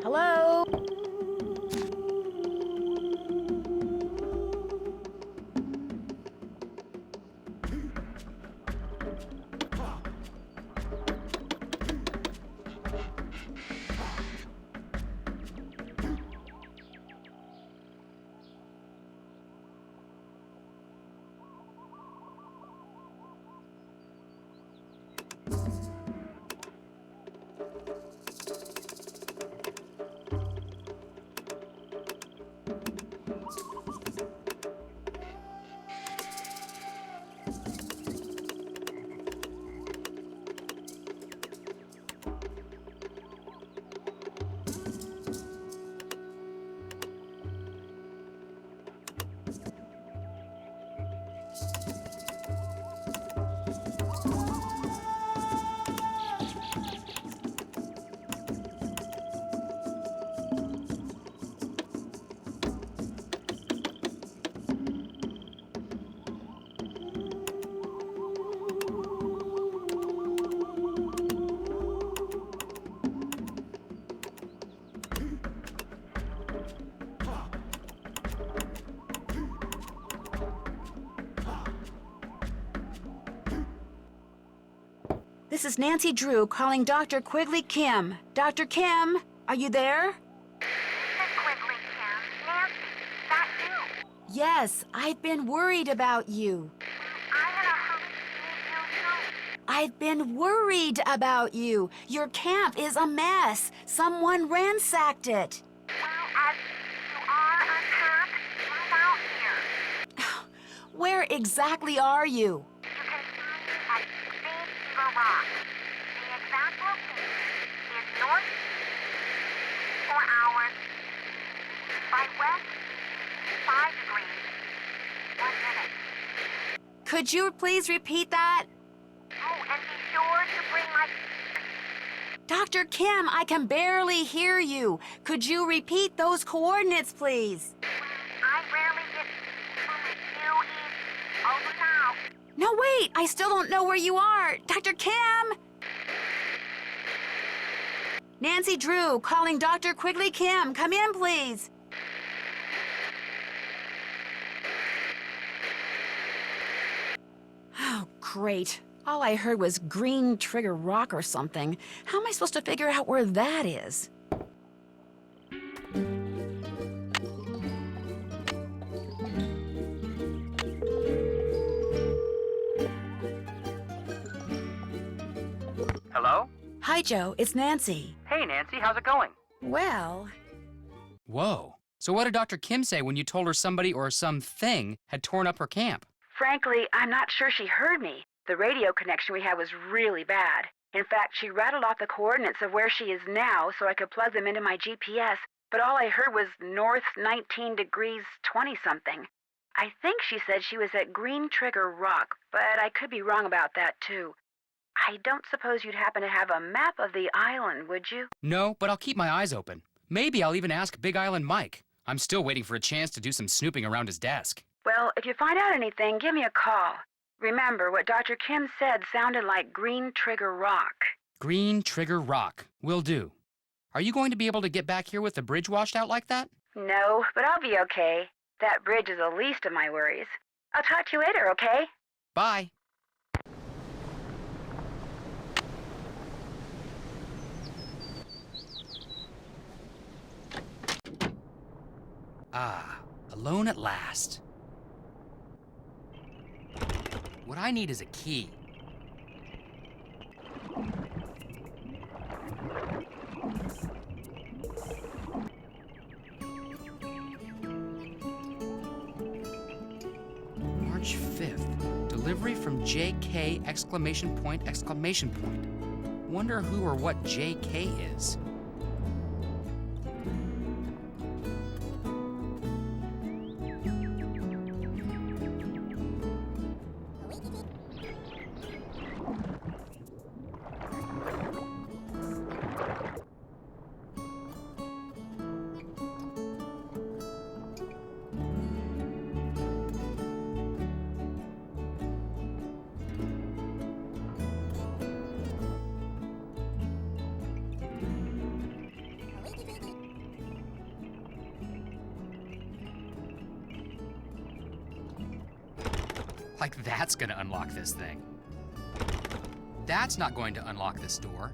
Hello? This is Nancy Drew calling Dr. Quigley Kim. Dr. Kim, are you there? Quigley, Kim. Nancy, that you? Yes, I've been worried about you. I'm in a hurry to meet you, too. I've been worried about you. Your camp is a mess. Someone ransacked it. Well, as you are unpacked, move out here. Where exactly are you? You can find me at Big Beaver Rock. The exact location is north 4 hours, by west 5 degrees, 1 minute. Could you please repeat that? Oh, and be sure to bring my... Dr. Kim, I can barely hear you. Could you repeat those coordinates, please? I rarely get fully over now. No, wait! I still don't know where you are! Dr. Kim! Nancy Drew, calling Dr. Quigley Kim. Come in, please. Oh, great. All I heard was Green Trigger Rock or something. How am I supposed to figure out where that is? Hello? Hi, Joe. It's Nancy. Hey, Nancy, how's it going? Well... Whoa. So what did Dr. Kim say when you told her somebody or something had torn up her camp? Frankly, I'm not sure she heard me. The radio connection we had was really bad. In fact, she rattled off the coordinates of where she is now so I could plug them into my GPS, but all I heard was north 19 degrees 20-something. I think she said she was at Green Trigger Rock, but I could be wrong about that, too. I don't suppose you'd happen to have a map of the island, would you? No, but I'll keep my eyes open. Maybe I'll even ask Big Island Mike. I'm still waiting for a chance to do some snooping around his desk. Well, if you find out anything, give me a call. Remember, what Dr. Kim said sounded like Green Trigger Rock. Green Trigger Rock. Will do. Are you going to be able to get back here with the bridge washed out like that? No, but I'll be okay. That bridge is the least of my worries. I'll talk to you later, okay? Bye. Ah, alone at last. What I need is a key. March 5th. Delivery from JK exclamation point exclamation point. Wonder who or what JK is. Like that's gonna unlock this thing. That's not going to unlock this door.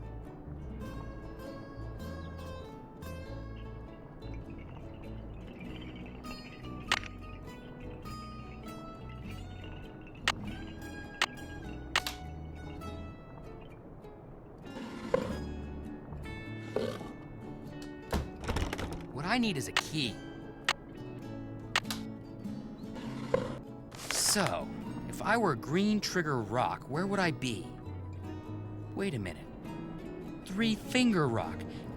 What I need is a key. So, if I were Green Trigger Rock, where would I be? Wait a minute. Three Finger Rock.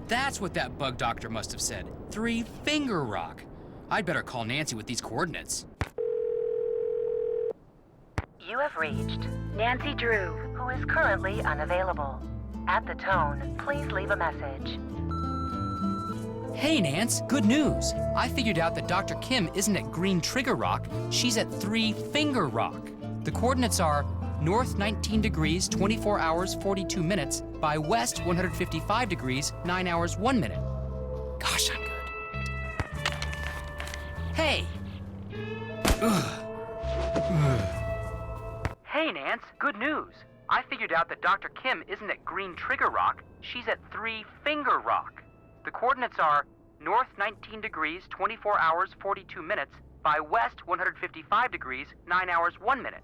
That's what that bug doctor must have said. Three Finger Rock. I'd better call Nancy with these coordinates. You have reached Nancy Drew, who is currently unavailable. At the tone, please leave a message. Hey, Nance, good news. I figured out that Dr. Kim isn't at Green Trigger Rock, she's at Three Finger Rock. The coordinates are north 19 degrees, 24 hours, 42 minutes, by west 155 degrees, 9 hours, 1 minute. Gosh, I'm good. Hey! Hey, Nance, good news. I figured out that Dr. Kim isn't at Green Trigger Rock, she's at Three Finger Rock. The coordinates are north 19 degrees, 24 hours, 42 minutes, by west 155 degrees, 9 hours, 1 minute.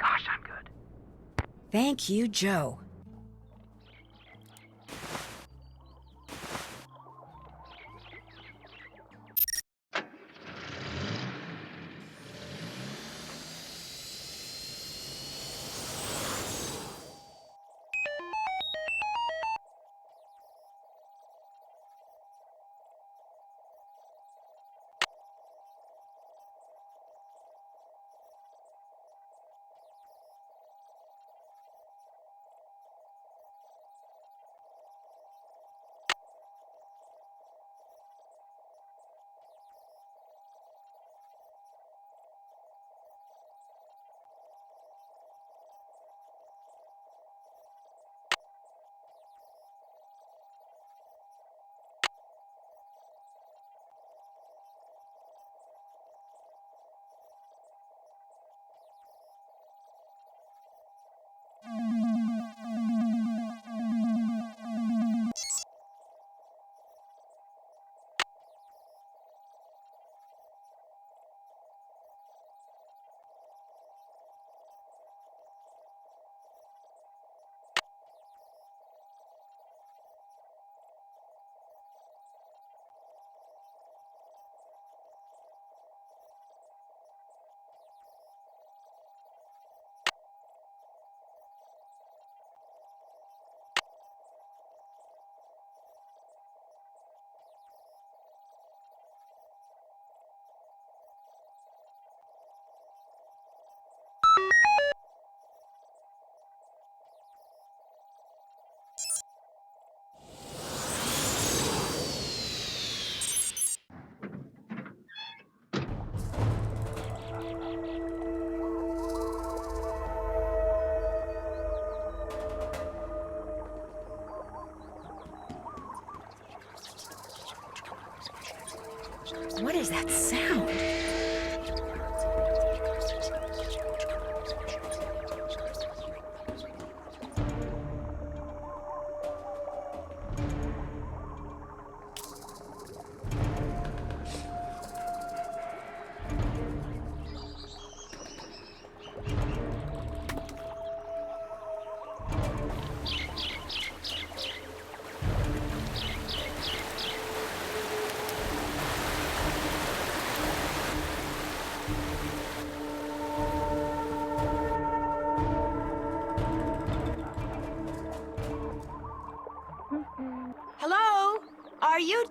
Gosh, I'm good. Thank you, Joe.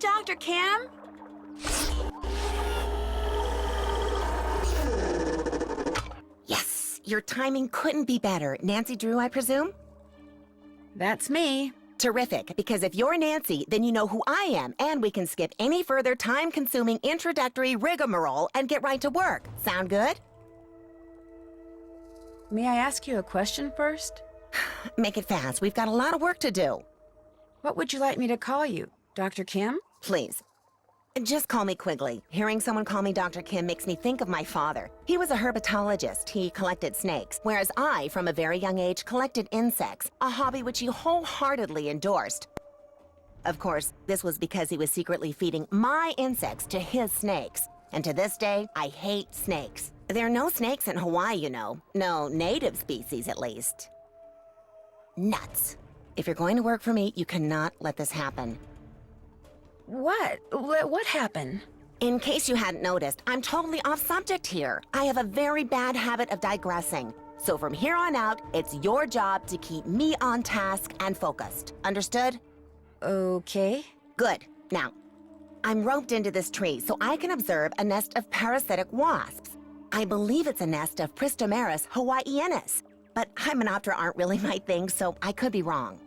Dr. Kim. Yes, your timing couldn't be better. Nancy Drew, I presume? That's me. Terrific, because if you're Nancy, then you know who I am, and we can skip any further time-consuming introductory rigmarole and get right to work. Sound good? May I ask you a question first? Make it fast. We've got a lot of work to do. What would you like me to call you? Dr. Kim? Please. Just call me Quigley. Hearing someone call me Dr. Kim makes me think of my father. He was a herpetologist. He collected snakes, whereas I, from a very young age, collected insects, a hobby which he wholeheartedly endorsed. Of course, this was because he was secretly feeding my insects to his snakes. And to this day, I hate snakes. There are no snakes in Hawaii, you know. No native species, at least. Nuts. If you're going to work for me, you cannot let this happen. What? What happened? In case you hadn't noticed, I'm totally off subject here. I have a very bad habit of digressing. So from here on out, it's your job to keep me on task and focused. Understood? Okay. Good. Now, I'm roped into this tree so I can observe a nest of parasitic wasps. I believe it's a nest of Pristomeris hawaiianus, but Hymenoptera aren't really my thing, so I could be wrong.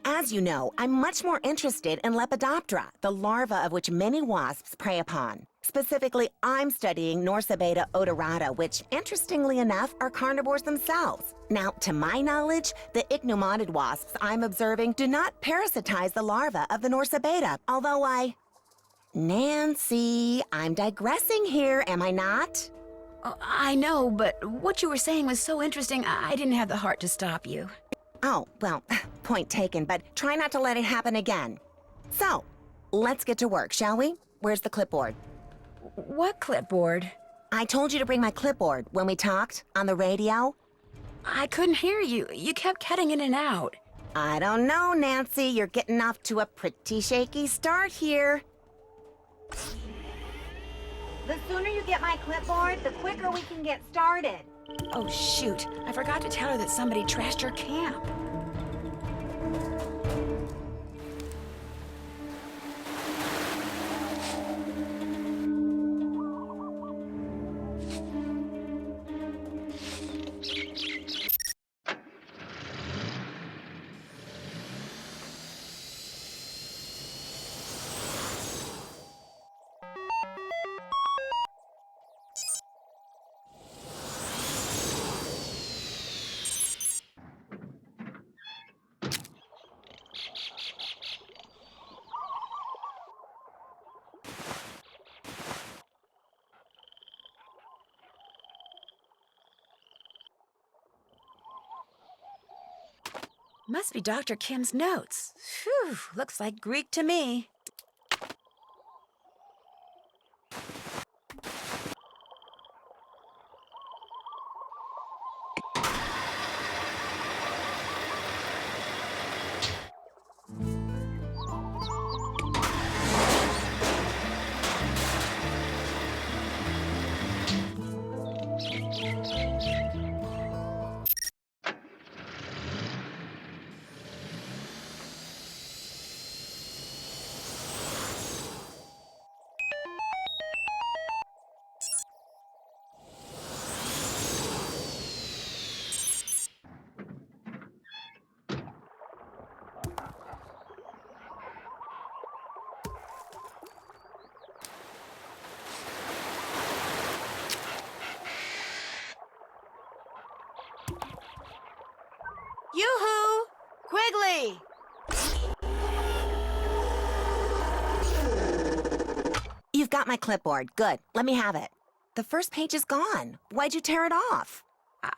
As you know, I'm much more interested in Lepidoptera, the larva of which many wasps prey upon. Specifically, I'm studying Norsabeta odorata, which, interestingly enough, are carnivores themselves. Now, to my knowledge, the ichneumoniid wasps I'm observing do not parasitize the larva of the Norsabeta, although Nancy, I'm digressing here, am I not? I know, but what you were saying was so interesting, I didn't have the heart to stop you. Oh, well, point taken, but try not to let it happen again. So, let's get to work, shall we? Where's the clipboard? What clipboard? I told you to bring my clipboard when we talked on the radio. I couldn't hear you. You kept cutting in and out. I don't know, Nancy. You're getting off to a pretty shaky start here. The sooner you get my clipboard, the quicker we can get started. Oh, shoot. I forgot to tell her that somebody trashed her camp. Must be Dr. Kim's notes. Phew, looks like Greek to me. Yoo-hoo! Quigley! You've got my clipboard. Good. Let me have it. The first page is gone. Why'd you tear it off?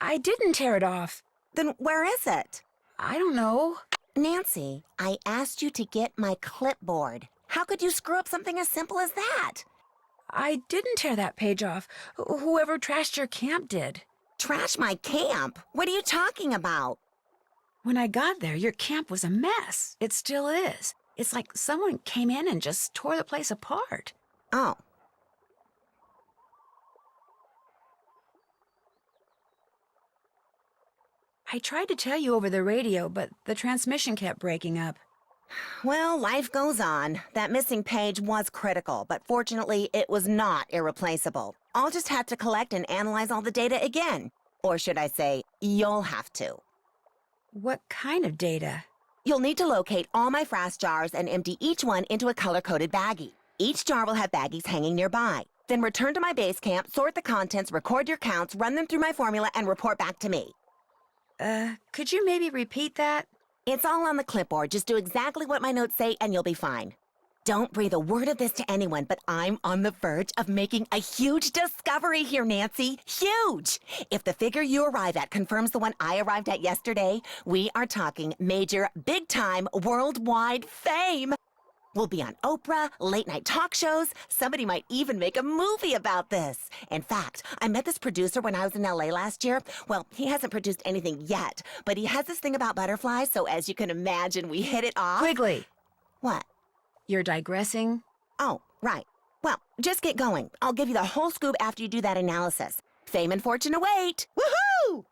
I didn't tear it off. Then where is it? I don't know. Nancy, I asked you to get my clipboard. How could you screw up something as simple as that? I didn't tear that page off. Whoever trashed your camp did. Trash my camp? What are you talking about? When I got there, your camp was a mess. It still is. It's like someone came in and just tore the place apart. Oh. I tried to tell you over the radio, but the transmission kept breaking up. Well, life goes on. That missing page was critical, but fortunately, it was not irreplaceable. I'll just have to collect and analyze all the data again. Or should I say, you'll have to. What kind of data? You'll need to locate all my frass jars and empty each one into a color-coded baggie. Each jar will have baggies hanging nearby. Then return to my base camp, sort the contents, record your counts, run them through my formula, and report back to me. Could you maybe repeat that? It's all on the clipboard. Just do exactly what my notes say, and you'll be fine. Don't breathe a word of this to anyone, but I'm on the verge of making a huge discovery here, Nancy. Huge! If the figure you arrive at confirms the one I arrived at yesterday, we are talking major, big-time, worldwide fame. We'll be on Oprah, late-night talk shows. Somebody might even make a movie about this. In fact, I met this producer when I was in LA last year. Well, he hasn't produced anything yet, but he has this thing about butterflies, so as you can imagine, we hit it off. Quigley! What? You're digressing? Oh, right. Well, just get going. I'll give you the whole scoop after you do that analysis. Fame and fortune await! Woohoo!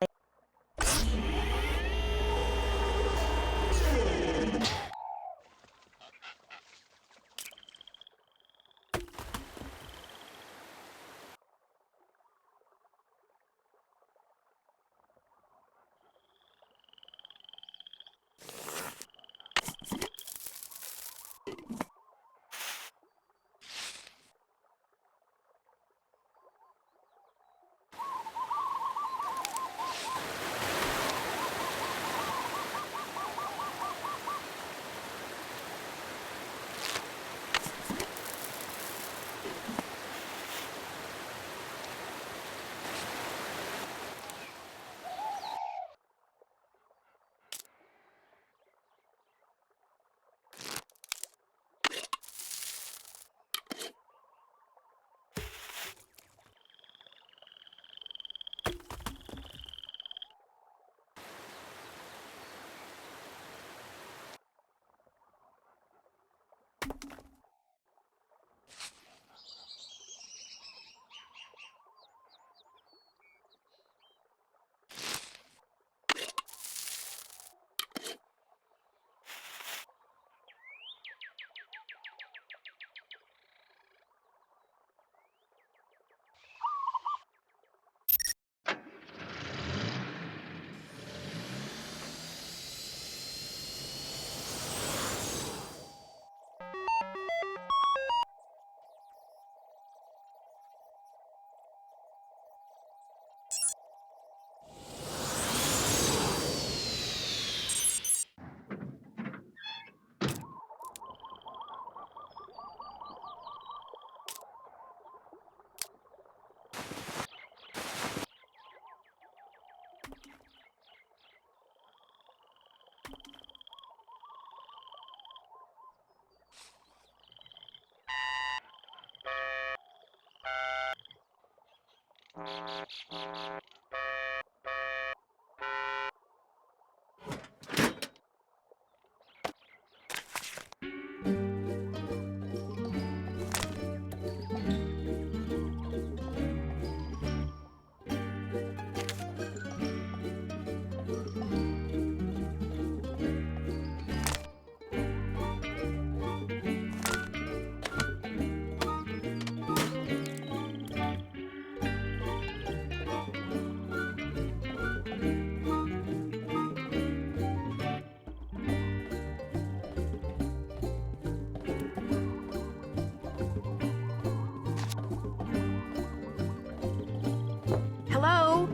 Hello?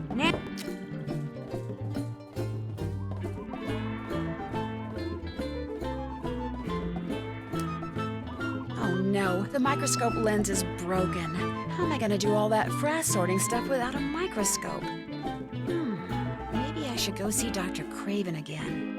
Oh no, the microscope lens is broken. How am I gonna do all that frass sorting stuff without a microscope? Maybe I should go see Dr. Craven again.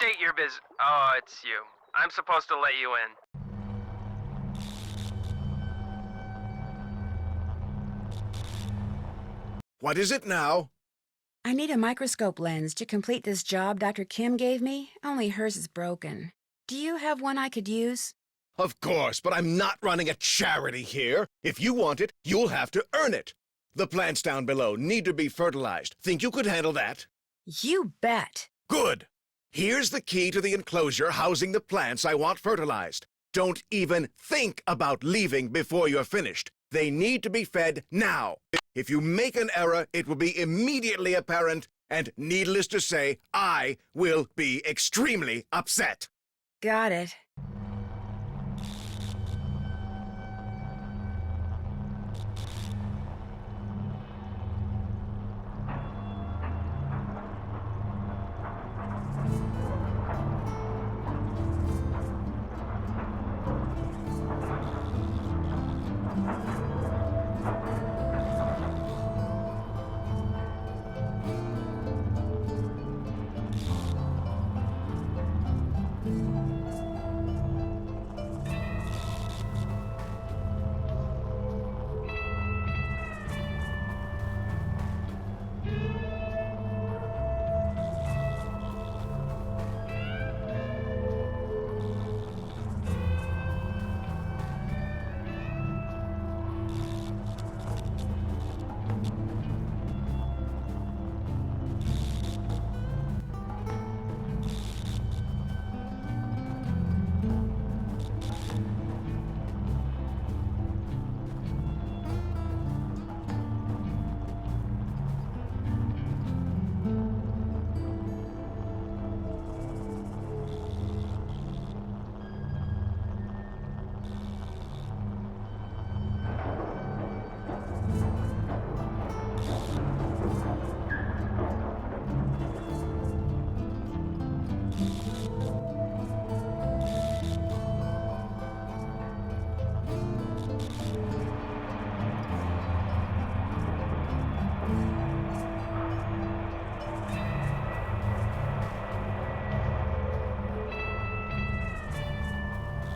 State your business. Oh, it's you. I'm supposed to let you in. What is it now? I need a microscope lens to complete this job Dr. Kim gave me, only hers is broken. Do you have one I could use? Of course, but I'm not running a charity here. If you want it, you'll have to earn it. The plants down below need to be fertilized. Think you could handle that? You bet. Good. Here's the key to the enclosure housing the plants I want fertilized. Don't even think about leaving before you're finished. They need to be fed now. If you make an error, it will be immediately apparent, and needless to say, I will be extremely upset. Got it.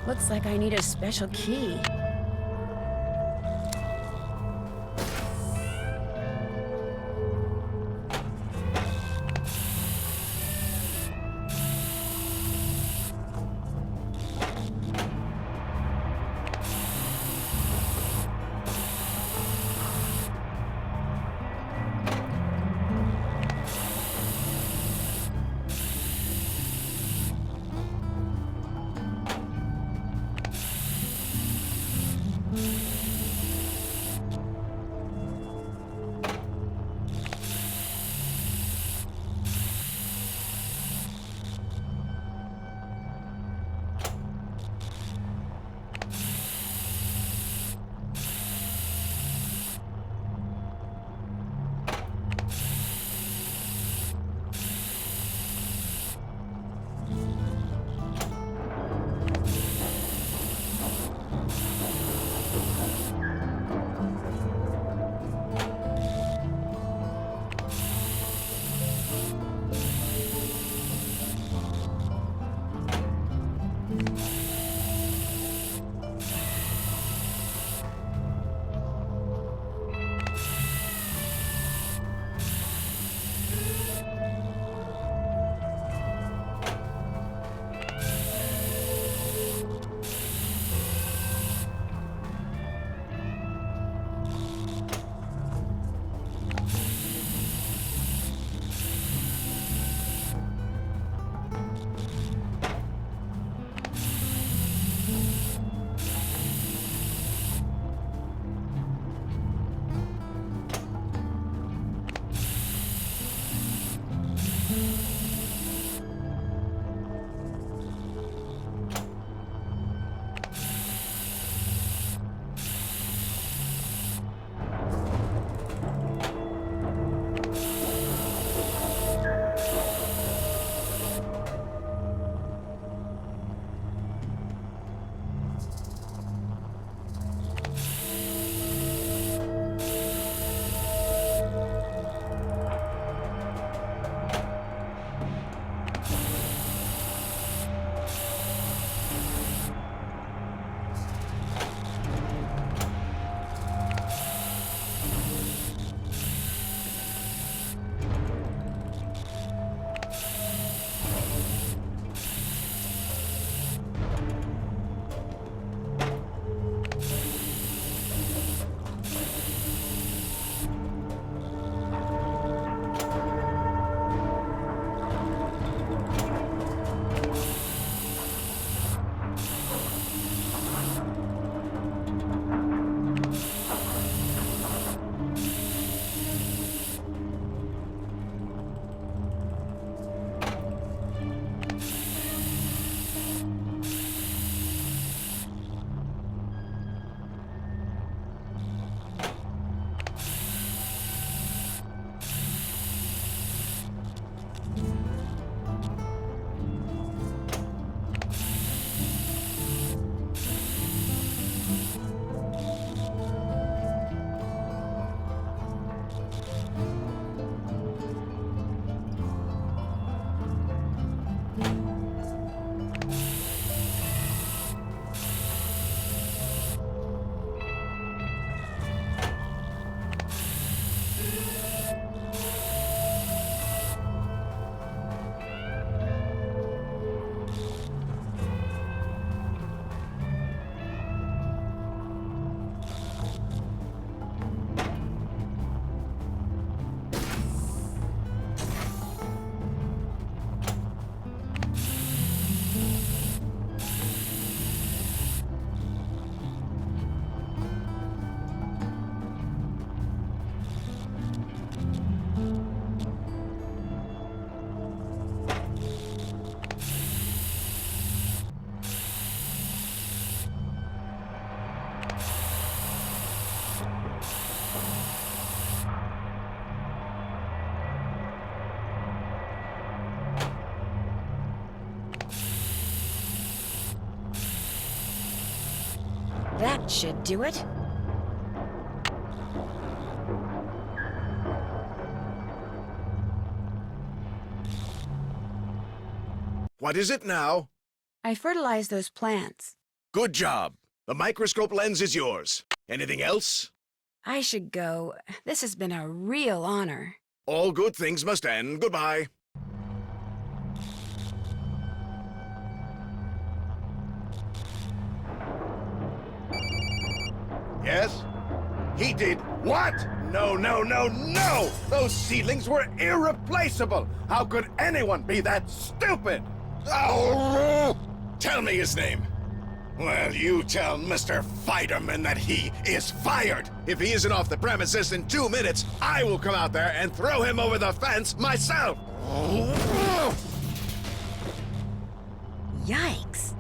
Looks like I need a special key. That should do it. What is it now? I fertilized those plants. Good job. The microscope lens is yours. Anything else? I should go. This has been a real honor. All good things must end. Goodbye. Yes? He did what? No, no, no, no! Those seedlings were irreplaceable! How could anyone be that stupid? Oh! Tell me his name. Well, you tell Mr. Fighterman that he is fired. If he isn't off the premises in 2 minutes, I will come out there and throw him over the fence myself. Yikes.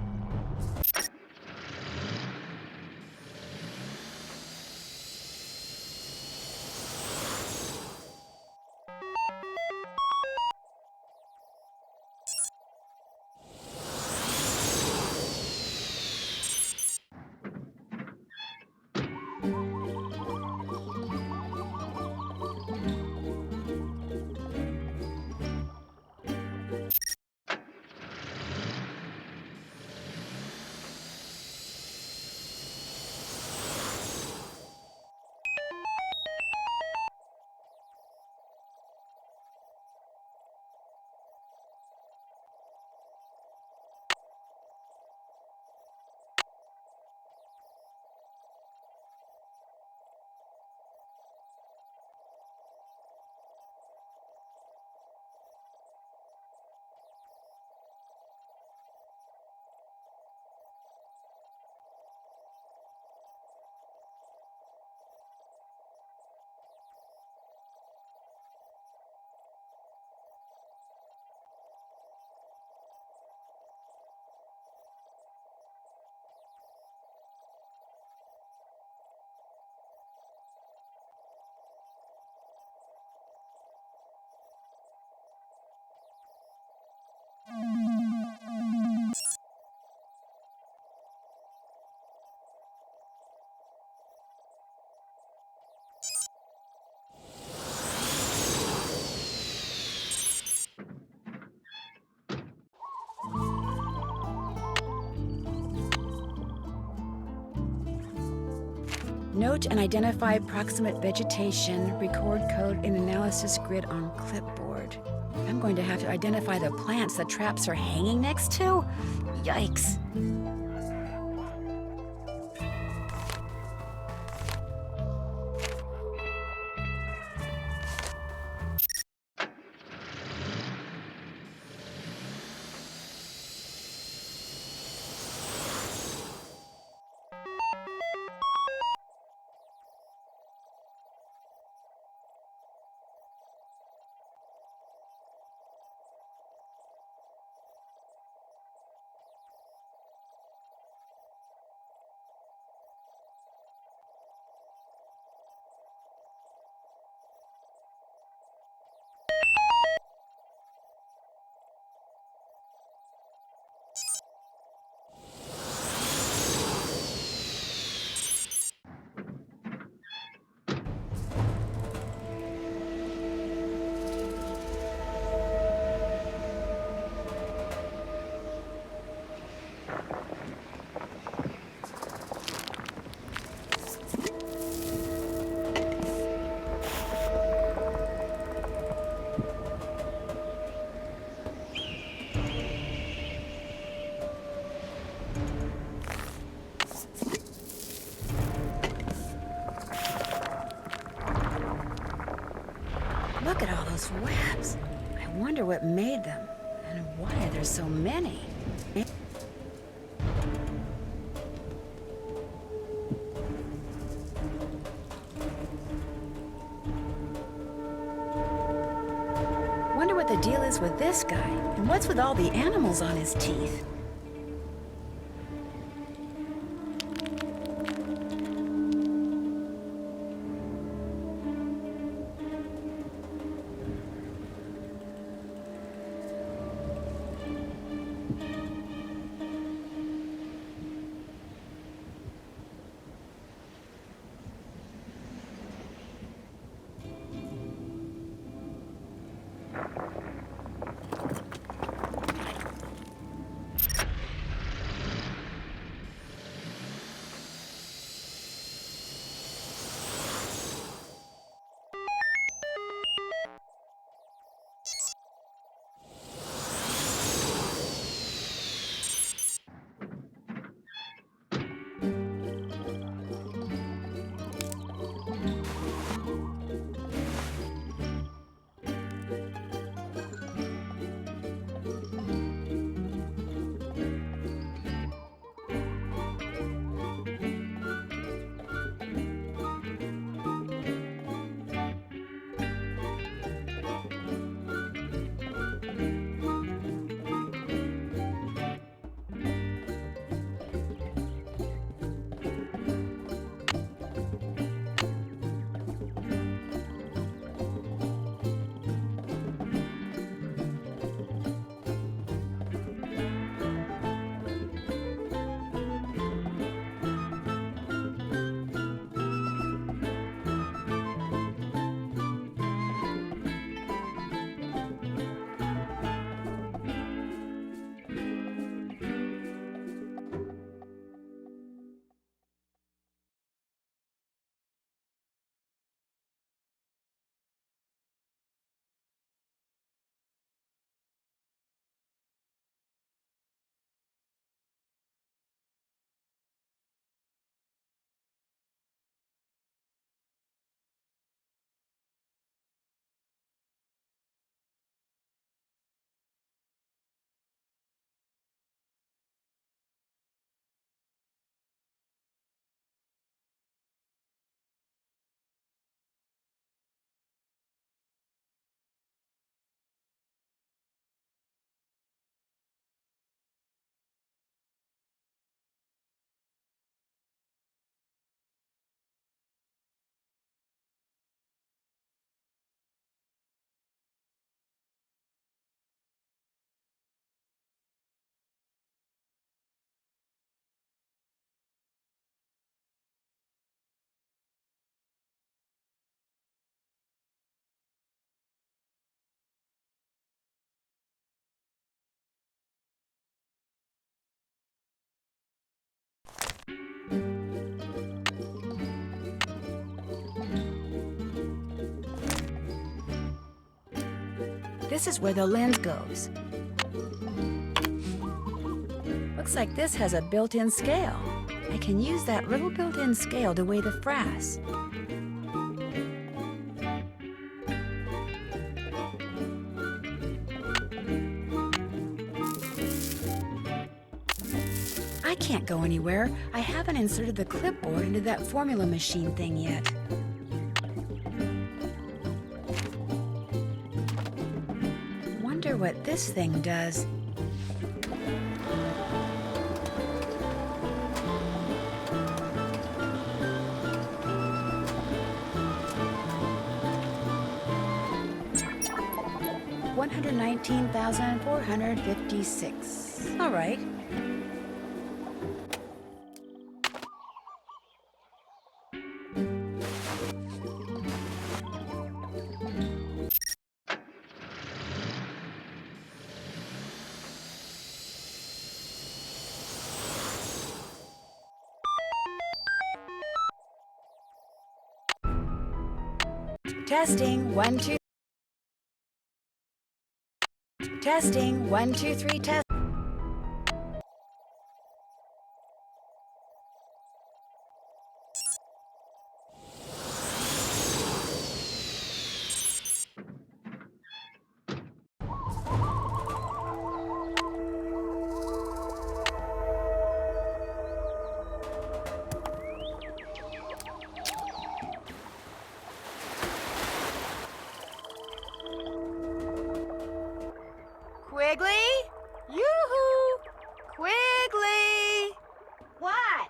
Note and identify proximate vegetation. Record code in analysis grid on clipboard. I'm going to have to identify the plants the traps are hanging next to? Yikes. Look at all those webs. I wonder what made them, and why there's so many. Wonder what the deal is with this guy, and what's with all the animals on his teeth? This is where the lens goes. Looks like this has a built-in scale. I can use that little built-in scale to weigh the frass. I can't go anywhere. I haven't inserted the clipboard into that formula machine thing yet. Wonder what this thing does. $119,456. All right. Testing, 1, 2. Testing, 1, 2, 3, test. Quigley? Yoo-hoo! Quigley! What?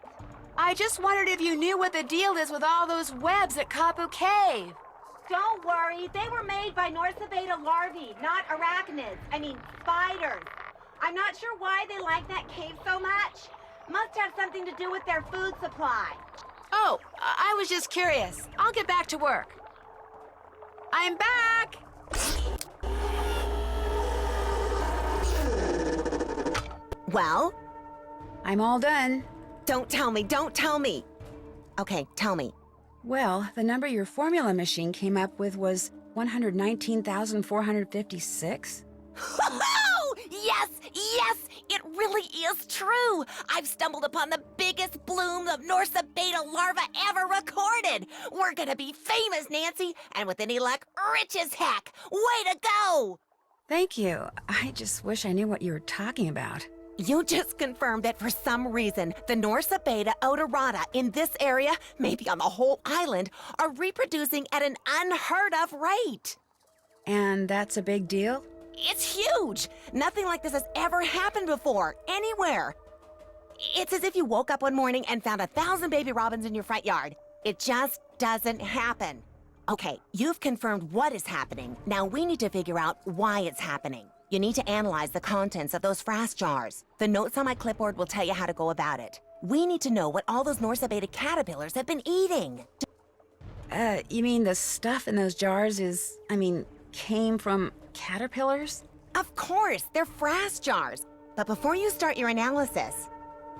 I just wondered if you knew what the deal is with all those webs at Kapu Cave. Don't worry, they were made by Norsa beta larvae, not arachnids. I mean, spiders. I'm not sure why they like that cave so much. Must have something to do with their food supply. Oh, I was just curious. I'll get back to work. I'm back! Well? I'm all done. Don't tell me, don't tell me. Okay, tell me. Well, the number your formula machine came up with was 119,456. Yes, yes, it really is true. I've stumbled upon the biggest bloom of Norsa beta larva ever recorded. We're gonna be famous, Nancy, and with any luck, rich as heck. Way to go! Thank you. I just wish I knew what you were talking about. You just confirmed that for some reason, the Norsa beta odorata in this area, maybe on the whole island, are reproducing at an unheard of rate. And that's a big deal? It's huge! Nothing like this has ever happened before, anywhere. It's as if you woke up one morning and found 1,000 baby robins in your front yard. It just doesn't happen. Okay, you've confirmed what is happening. Now we need to figure out why it's happening. You need to analyze the contents of those frass jars. The notes on my clipboard will tell you how to go about it. We need to know what all those Norsa beta caterpillars have been eating. You mean the stuff in those jars came from caterpillars? Of course, they're frass jars. But before you start your analysis,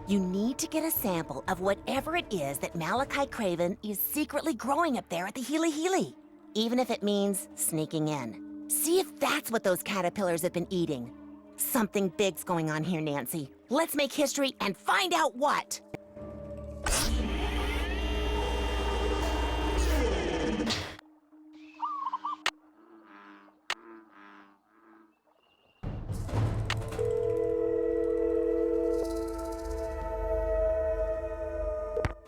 you need to get a sample of whatever it is that Malachi Craven is secretly growing up there at the Healy Healy. Even if it means sneaking in. See if that's what those caterpillars have been eating. Something big's going on here, Nancy. Let's make history and find out what.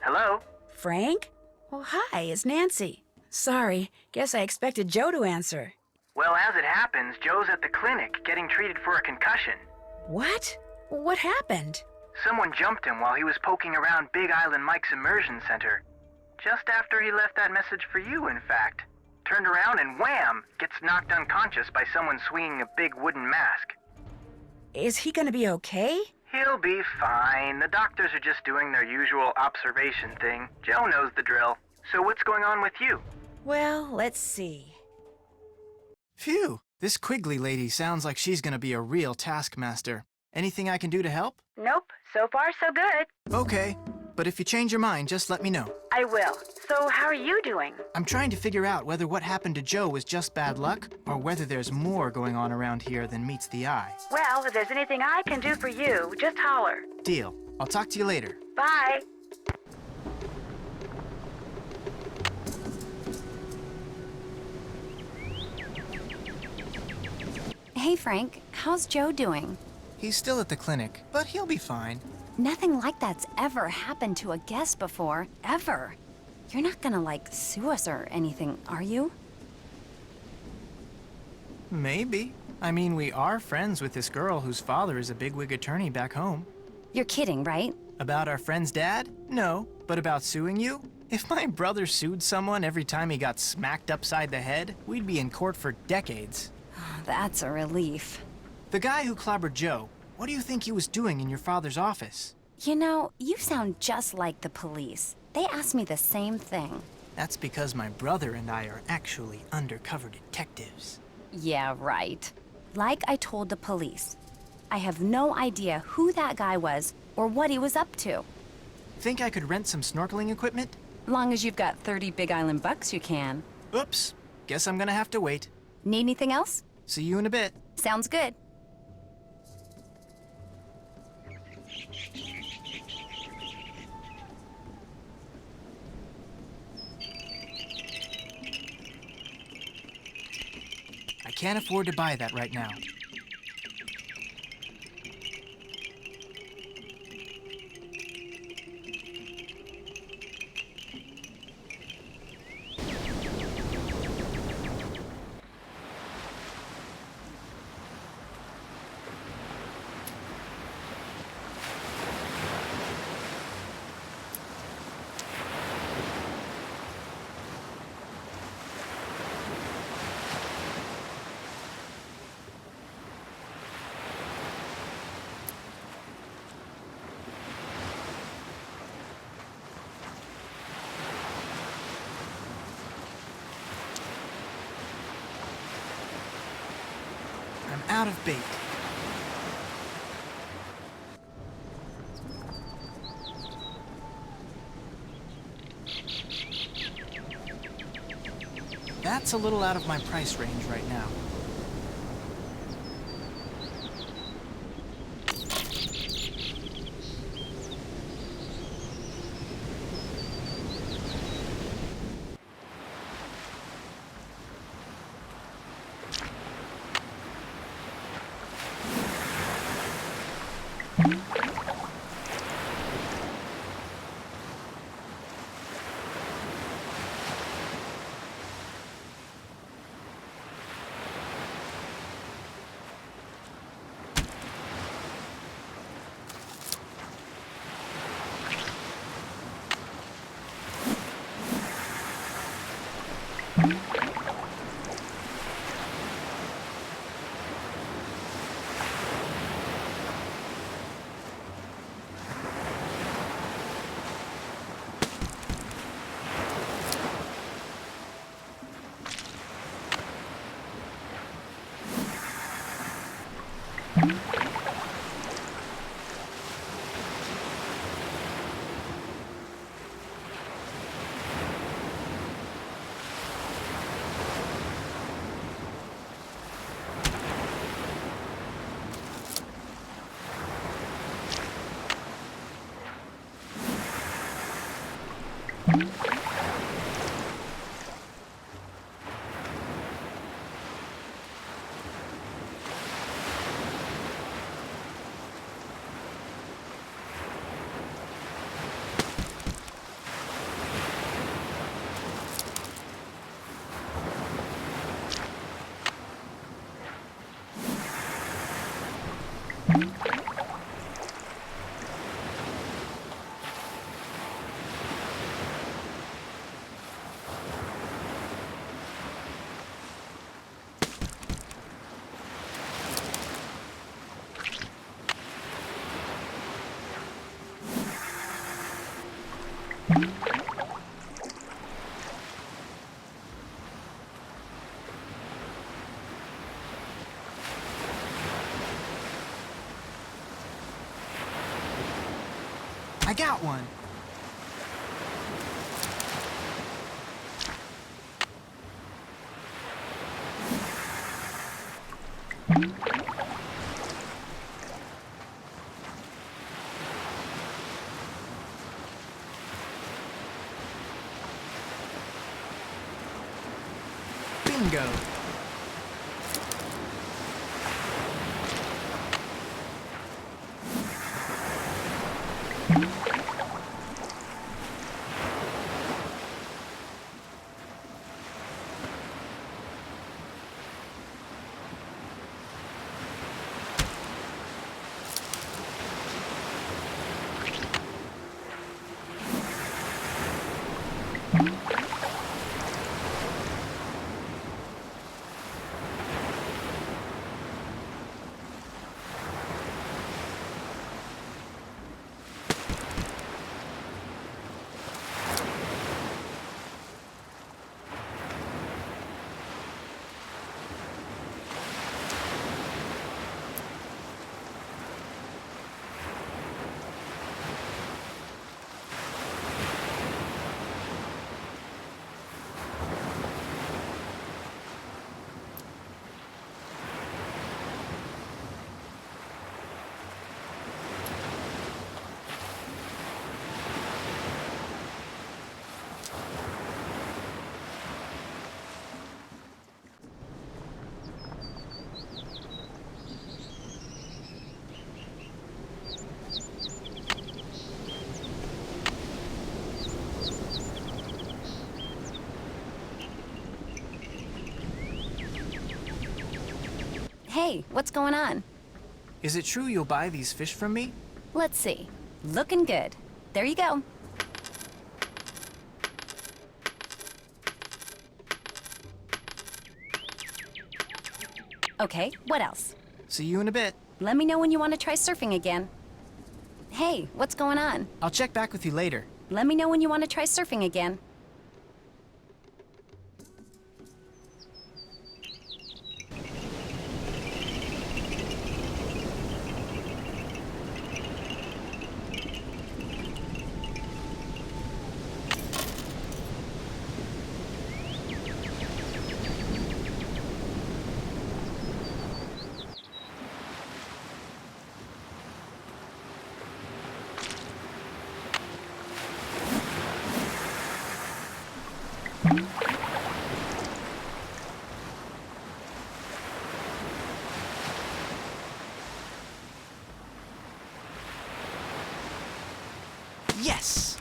Hello? Frank? Well, hi, it's Nancy. Sorry, guess I expected Joe to answer. Well, as it happens, Joe's at the clinic getting treated for a concussion. What? What happened? Someone jumped him while he was poking around Big Island Mike's immersion center. Just after he left that message for you, in fact. Turned around and wham! Gets knocked unconscious by someone swinging a big wooden mask. Is he gonna be okay? He'll be fine. The doctors are just doing their usual observation thing. Joe knows the drill. So what's going on with you? Well, let's see. Phew, this Quigley lady sounds like she's gonna be a real taskmaster. Anything I can do to help? Nope. So far, so good. Okay. but if you change your mind, just let me know. I will. So, how are you doing? I'm trying to figure out whether what happened to Joe was just bad luck, or whether there's more going on around here than meets the eye. Well, if there's anything I can do for you, just holler. Deal. I'll talk to you later. Bye. Hey, Frank. How's Joe doing? He's still at the clinic, but he'll be fine. Nothing like that's ever happened to a guest before. Ever. You're not gonna, like, sue us or anything, are you? Maybe. I mean, we are friends with this girl whose father is a bigwig attorney back home. You're kidding, right? About our friend's dad? No. But about suing you? If my brother sued someone every time he got smacked upside the head, we'd be in court for decades. That's a relief. The guy who clobbered Joe, what do you think he was doing in your father's office? You know, you sound just like the police. They asked me the same thing. That's because my brother and I are actually undercover detectives. Yeah, right. Like I told the police, I have no idea who that guy was or what he was up to. Think I could rent some snorkeling equipment? Long as you've got 30 Big Island bucks, you can. Oops. Guess I'm gonna have to wait. Need anything else? See you in a bit. Sounds good. I can't afford to buy that right now. I'm out of bait. That's a little out of my price range right now. I got one. Bingo! Hey, what's going on? Is it true you'll buy these fish from me? Let's see. Looking good. There you go. Okay, what else? See you in a bit. Let me know when you want to try surfing again. Hey, what's going on? I'll check back with you later. Let me know when you want to try surfing again. Yes!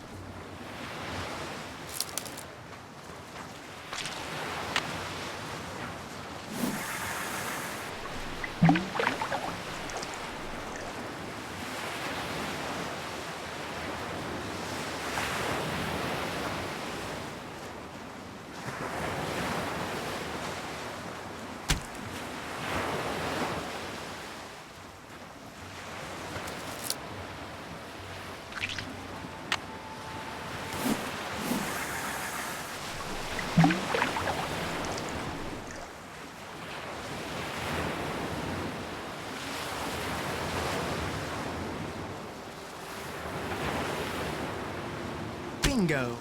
Bingo!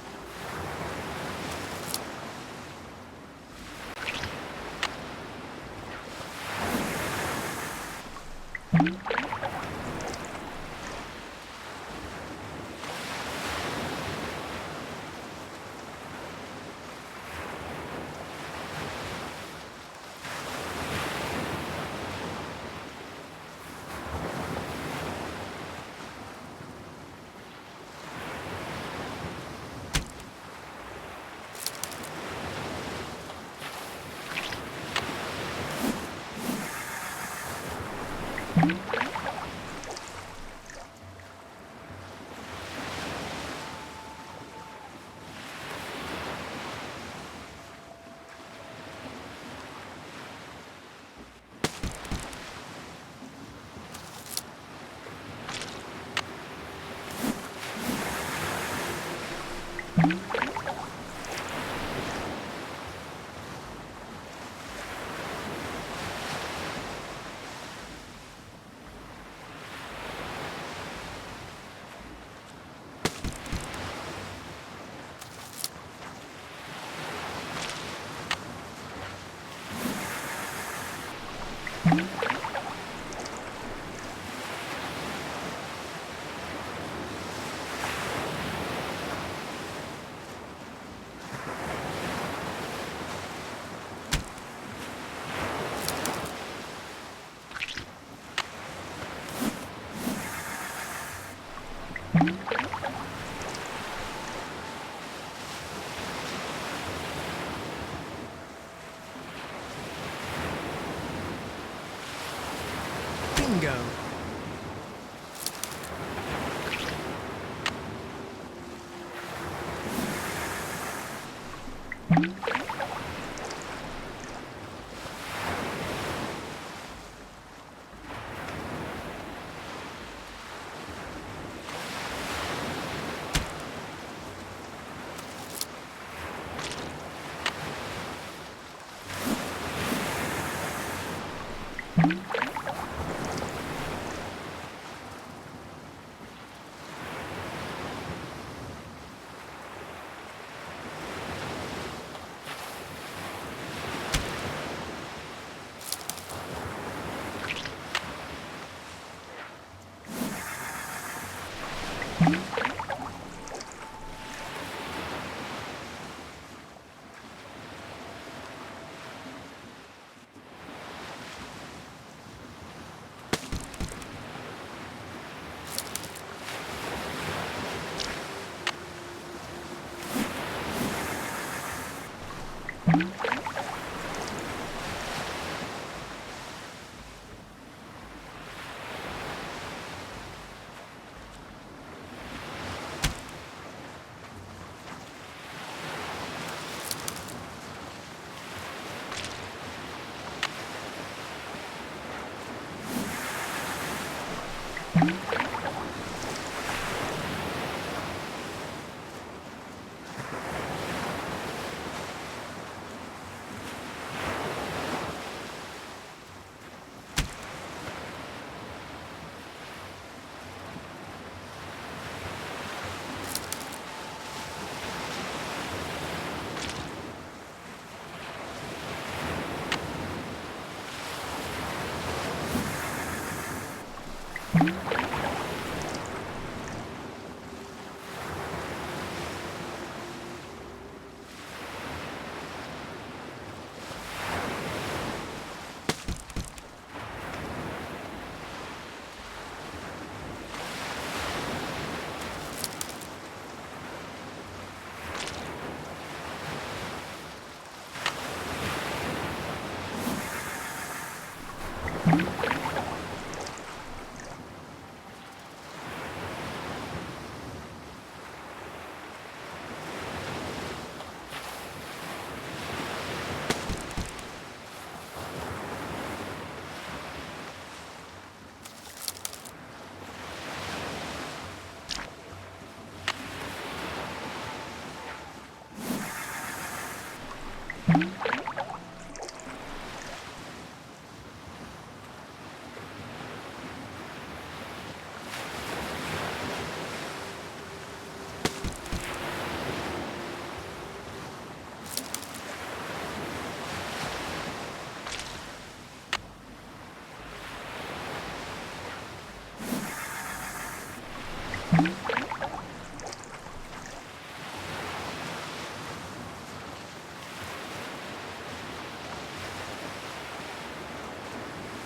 Bingo.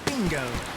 Bingo.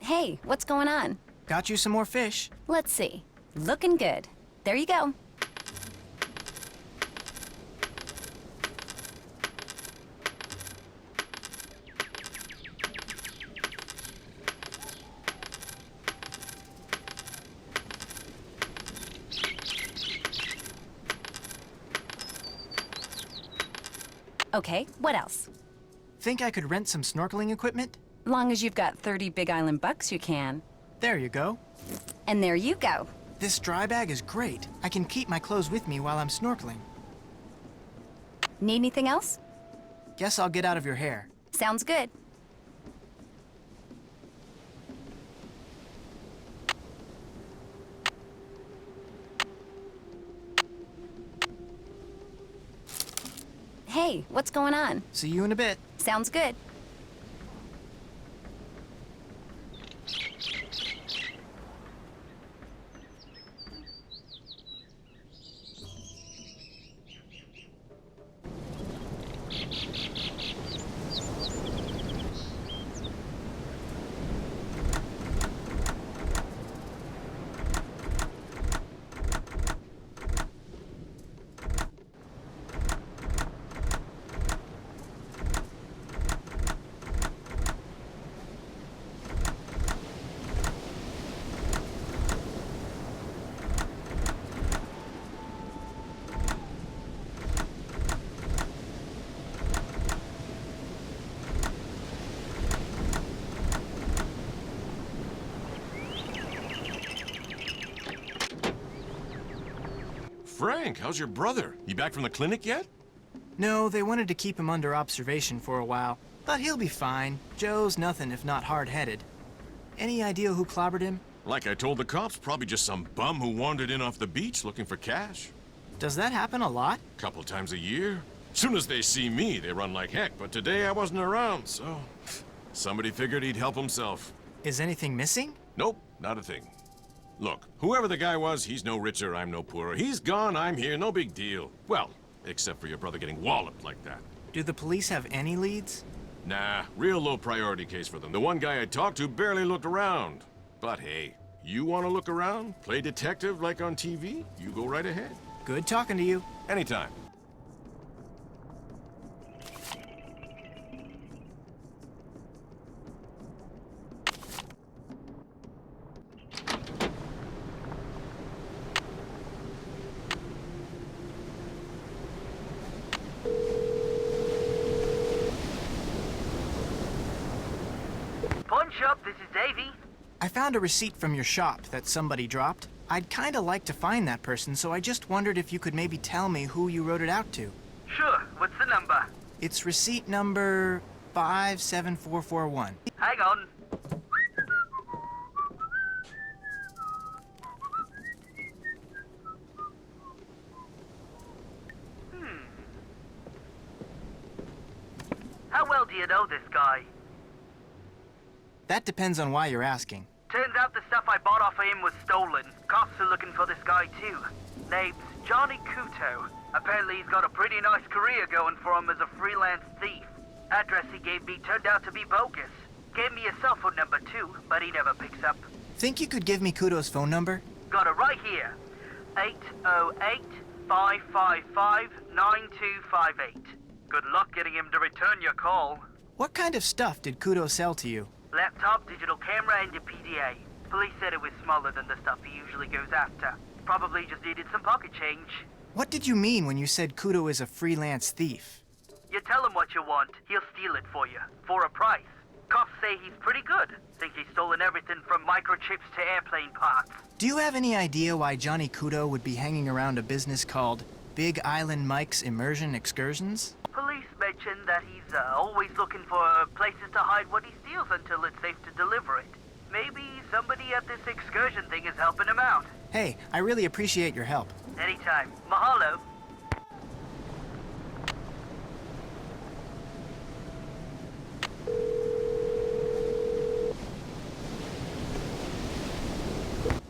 Hey, what's going on? Got you some more fish. Let's see. Looking good. There you go. Okay, what else? Think I could rent some snorkeling equipment? Long as you've got 30 Big Island bucks, you can. There you go. And there you go. This dry bag is great. I can keep my clothes with me while I'm snorkeling. Need anything else? Guess I'll get out of your hair. Sounds good. Hey, what's going on? See you in a bit. Sounds good. Frank, how's your brother? You back from the clinic yet? No, they wanted to keep him under observation for a while. But he'll be fine. Joe's nothing if not hard-headed. Any idea who clobbered him? Like I told the cops, probably just some bum who wandered in off the beach looking for cash. Does that happen a lot? Couple times a year. Soon as they see me, they run like heck, but today I wasn't around, so... somebody figured he'd help himself. Is anything missing? Nope, not a thing. Look, whoever the guy was, he's no richer, I'm no poorer. He's gone, I'm here, no big deal. Well, except for your brother getting walloped like that. Do the police have any leads? Nah, real low priority case for them. The one guy I talked to barely looked around. But hey, you want to look around? Play detective like on TV? You go right ahead. Good talking to you. Anytime. Pawn shop, this is Davey. I found a receipt from your shop that somebody dropped. I'd kinda like to find that person, so I just wondered if you could maybe tell me who you wrote it out to. Sure, what's the number? It's receipt number 57441. Hang on. How well do you know this guy? That depends on why you're asking. Turns out the stuff I bought off of him was stolen. Cops are looking for this guy too. Name's Johnny Kuto. Apparently he's got a pretty nice career going for him as a freelance thief. Address he gave me turned out to be bogus. Gave me his cell phone number too, but he never picks up. Think you could give me Kudo's phone number? Got it right here. 808-555-9258. Good luck getting him to return your call. What kind of stuff did Kudo sell to you? Laptop, digital camera, and a PDA. Police said it was smaller than the stuff he usually goes after. Probably just needed some pocket change. What did you mean when you said Kudo is a freelance thief? You tell him what you want, he'll steal it for you, for a price. Cops say he's pretty good. Think he's stolen everything from microchips to airplane parts. Do you have any idea why Johnny Kudo would be hanging around a business called Big Island Mike's Immersion Excursions? Police mentioned that he's always looking for places to hide what he steals until it's safe to deliver it. Maybe somebody at this excursion thing is helping him out. Hey, I really appreciate your help. Anytime. Mahalo.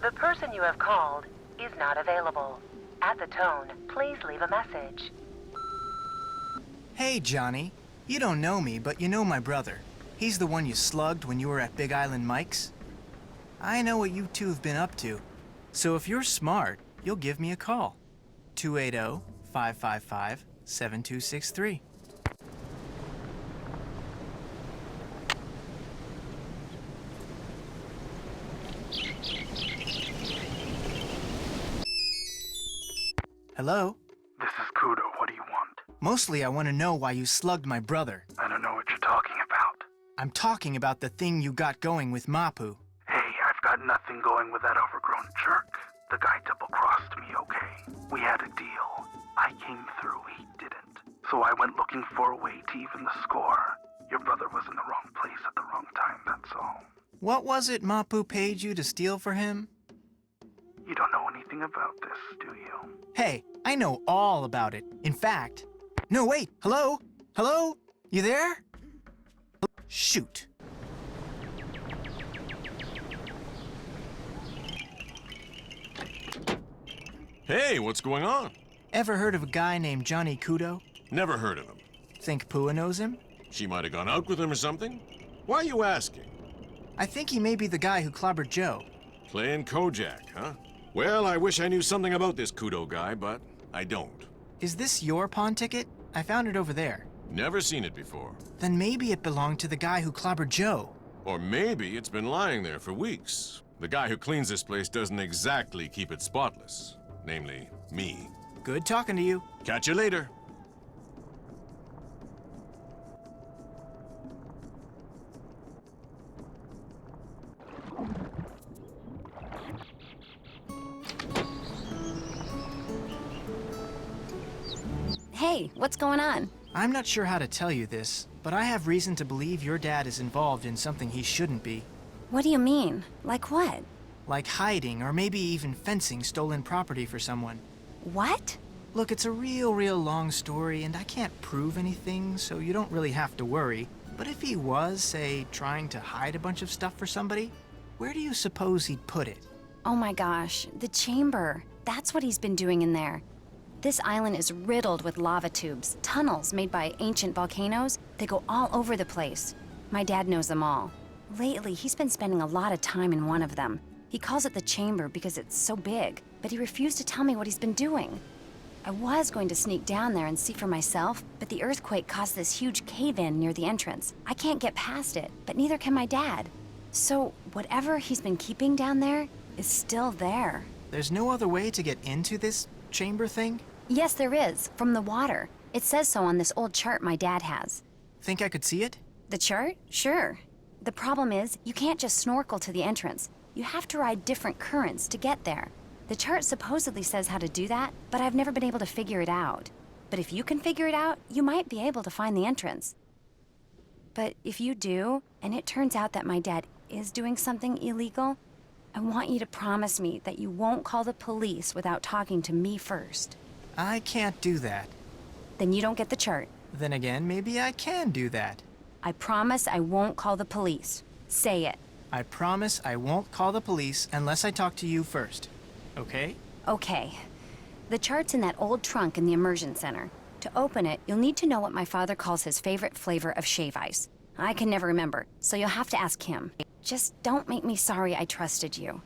The person you have called is not available. At the tone, please leave a message. Hey, Johnny. You don't know me, but you know my brother. He's the one you slugged when you were at Big Island Mike's. I know what you two have been up to. So if you're smart, you'll give me a call. 280-555-7263. Hello? This is Kudo. What do you want? Mostly I want to know why you slugged my brother. I don't know what you're talking about. I'm talking about the thing you got going with Mapu. Hey, I've got nothing going with that overgrown jerk. The guy double-crossed me, okay? We had a deal. I came through, he didn't. So I went looking for a way to even the score. Your brother was in the wrong place at the wrong time, that's all. What was it Mapu paid you to steal for him? You don't know anything about this, do you? Hey, I know all about it. In fact... No, wait! Hello? Hello? You there? Shoot. Hey, what's going on? Ever heard of a guy named Johnny Kudo? Never heard of him. Think Pua knows him? She might have gone out with him or something. Why are you asking? I think he may be the guy who clobbered Joe. Playing Kojak, huh? Well, I wish I knew something about this Kudo guy, but I don't. Is this your pawn ticket? I found it over there. Never seen it before. Then maybe it belonged to the guy who clobbered Joe. Or maybe it's been lying there for weeks. The guy who cleans this place doesn't exactly keep it spotless. Namely, me. Good talking to you. Catch you later. Hey, what's going on? I'm not sure how to tell you this, but I have reason to believe your dad is involved in something he shouldn't be. What do you mean? Like what? Like hiding or maybe even fencing stolen property for someone. What? Look, it's a real long story, and I can't prove anything, so you don't really have to worry. But if he was, say, trying to hide a bunch of stuff for somebody, where do you suppose he'd put it? Oh my gosh, the chamber. That's what he's been doing in there. This island is riddled with lava tubes, tunnels made by ancient volcanoes. They go all over the place. My dad knows them all. Lately, he's been spending a lot of time in one of them. He calls it the chamber because it's so big, but he refused to tell me what he's been doing. I was going to sneak down there and see for myself, but the earthquake caused this huge cave-in near the entrance. I can't get past it, but neither can my dad. So whatever he's been keeping down there is still there. There's no other way to get into this chamber thing? Yes, there is, from the water. It says so on this old chart my dad has. Think I could see it? The chart? Sure. The problem is, you can't just snorkel to the entrance. You have to ride different currents to get there. The chart supposedly says how to do that, but I've never been able to figure it out. But if you can figure it out, you might be able to find the entrance. But if you do, and it turns out that my dad is doing something illegal, I want you to promise me that you won't call the police without talking to me first. I can't do that. Then you don't get the chart. Then again, maybe I can do that. I promise I won't call the police. Say it. I promise I won't call the police unless I talk to you first. Okay? Okay. The chart's in that old trunk in the immersion center. To open it, you'll need to know what my father calls his favorite flavor of shave ice. I can never remember, so you'll have to ask him. Just don't make me sorry I trusted you.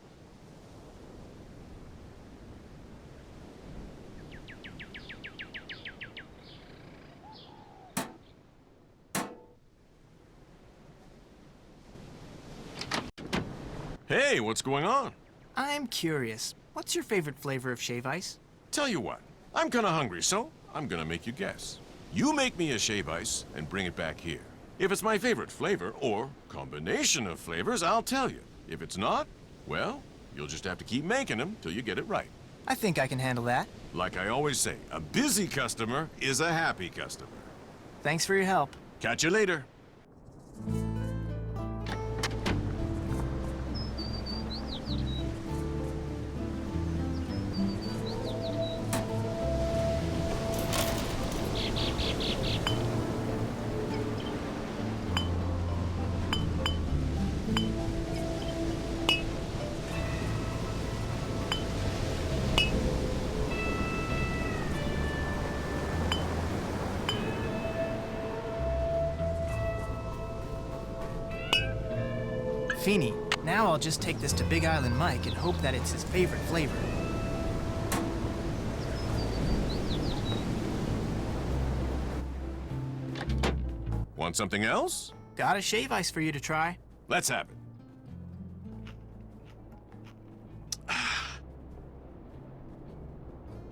Hey, what's going on? I'm curious. What's your favorite flavor of shave ice? Tell you what, I'm kinda hungry, so I'm gonna make you guess. You make me a shave ice and bring it back here. If it's my favorite flavor, or combination of flavors, I'll tell you. If it's not, well, you'll just have to keep making them till you get it right. I think I can handle that. Like I always say, a busy customer is a happy customer. Thanks for your help. Catch you later. Feeny, now I'll just take this to Big Island Mike and hope that it's his favorite flavor. Want something else? Got a shave ice for you to try. Let's have it.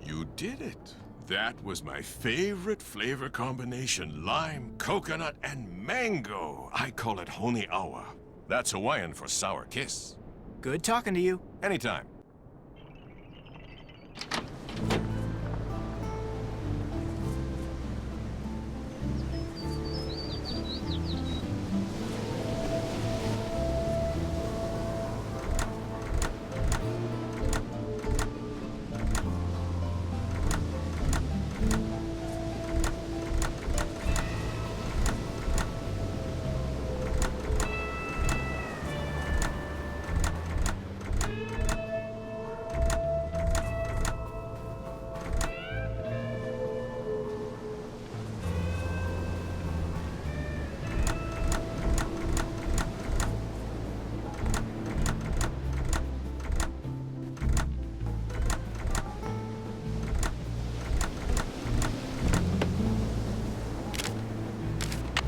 You did it. That was my favorite flavor combination. Lime, coconut, and mango. I call it Honi Awa. That's Hawaiian for sour kiss. Good talking to you. Anytime.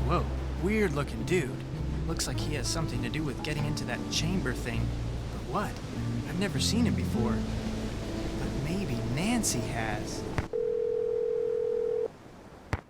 Whoa, weird looking dude. Looks like he has something to do with getting into that chamber thing. But what? I've never seen him before. But maybe Nancy has.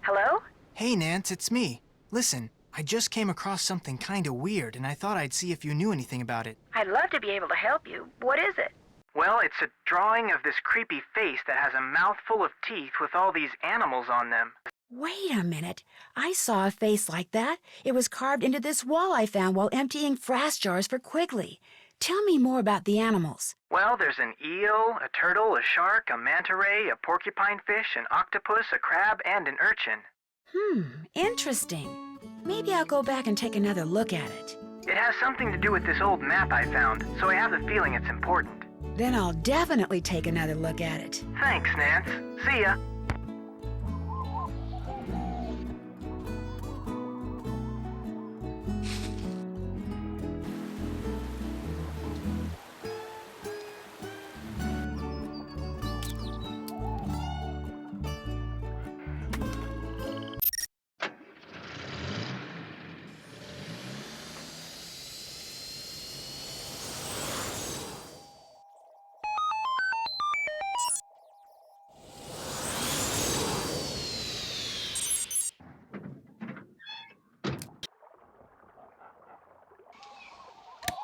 Hello? Hey, Nance, it's me. Listen, I just came across something kinda weird, and I thought I'd see if you knew anything about it. I'd love to be able to help you. What is it? Well, it's a drawing of this creepy face that has a mouth full of teeth with all these animals on them. Wait a minute. I saw a face like that. It was carved into this wall I found while emptying frass jars for Quigley. Tell me more about the animals. Well, there's an eel, a turtle, a shark, a manta ray, a porcupine fish, an octopus, a crab, and an urchin. Interesting. Maybe I'll go back and take another look at it. It has something to do with this old map I found, so I have the feeling it's important. Then I'll definitely take another look at it. Thanks, Nance. See ya.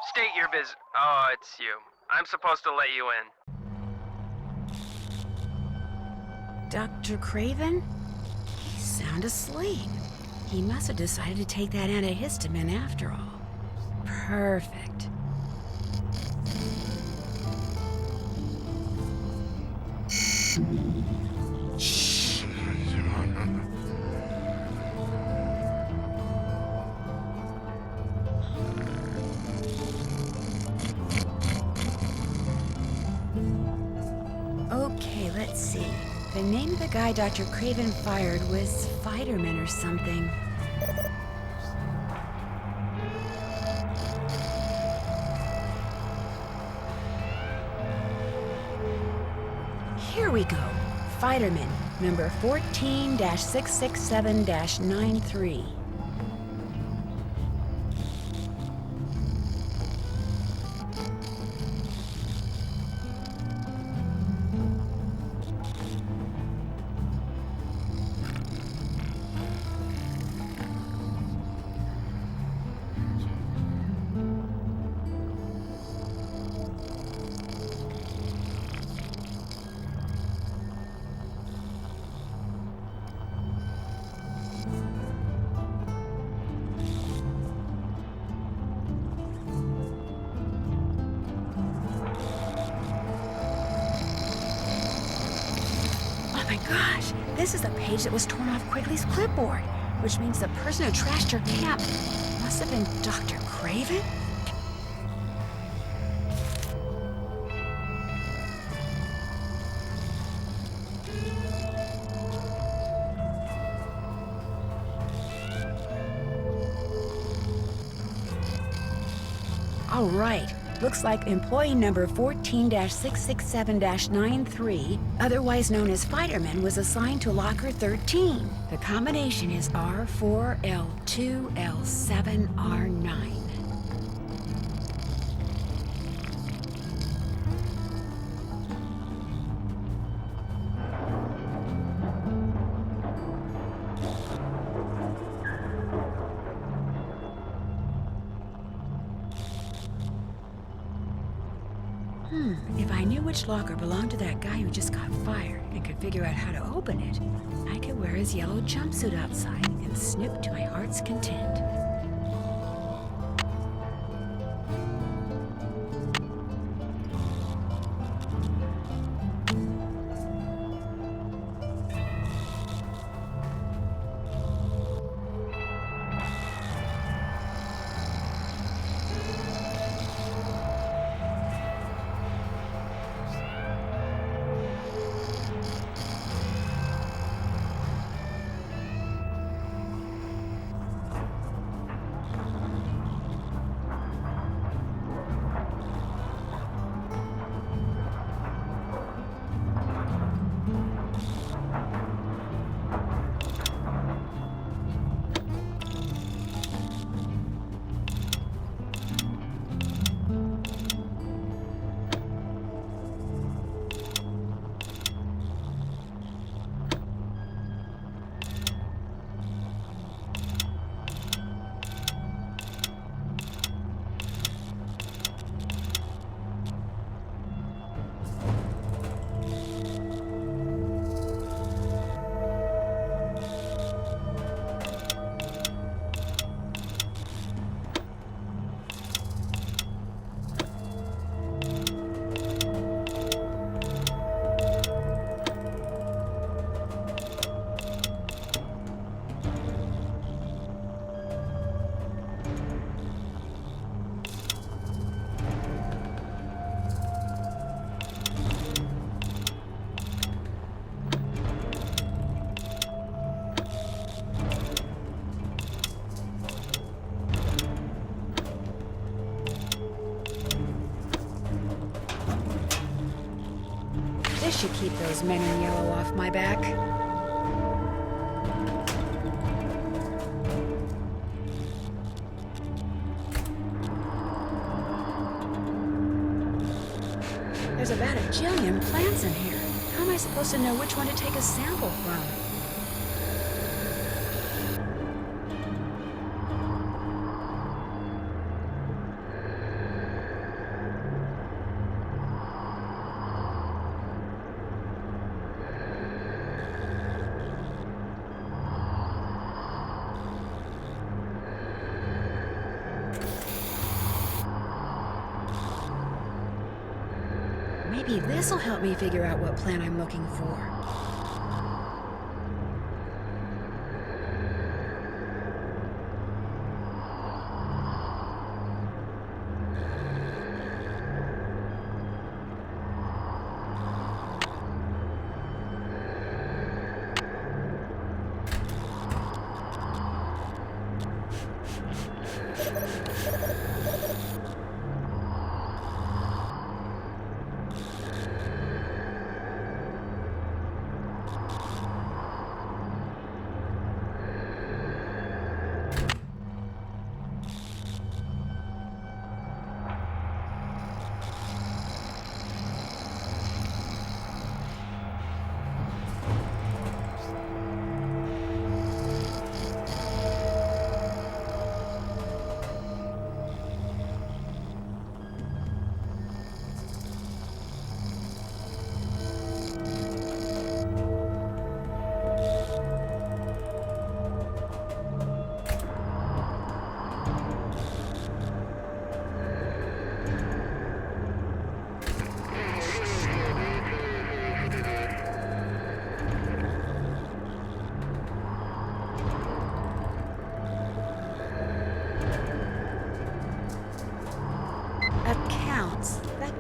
State your biz. Oh, it's you. I'm supposed to let you in. Dr. Craven? He's sound asleep. He must have decided to take that antihistamine after all. Perfect. Okay, let's see. The name of the guy Dr. Craven fired was Fiderman or something. Here we go. Fiderman, number 14-667-93. Gosh, this is the page that was torn off Quigley's clipboard, which means the person who trashed her camp must have been Dr. Craven? All right. Looks like employee number 14-667-93, otherwise known as Fiderman, was assigned to locker 13. The combination is R4L2L7R9. If I knew which locker belonged to that guy who just got fired and could figure out how to open it, I could wear his yellow jumpsuit outside and snoop to my heart's content. This should keep those men in yellow off my back. There's about a jillion plants in here. How am I supposed to know which one to take a sample from? Maybe this'll help me figure out what plant I'm looking for.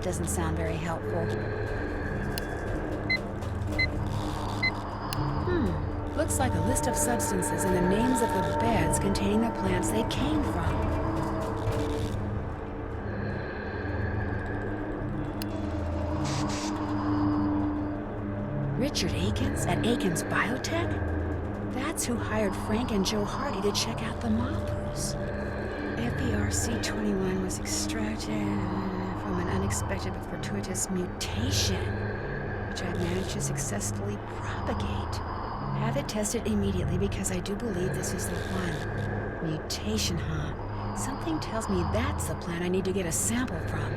doesn't sound very helpful. Looks like a list of substances and the names of the beds containing the plants they came from. Richard Akins at Akins Biotech? That's who hired Frank and Joe Hardy to check out the Mapus. FERC21 was extracted from an unexpected but fortuitous mutation, which I've managed to successfully propagate. Have it tested immediately because I do believe this is the one. Mutation, huh? Something tells me that's the plant I need to get a sample from.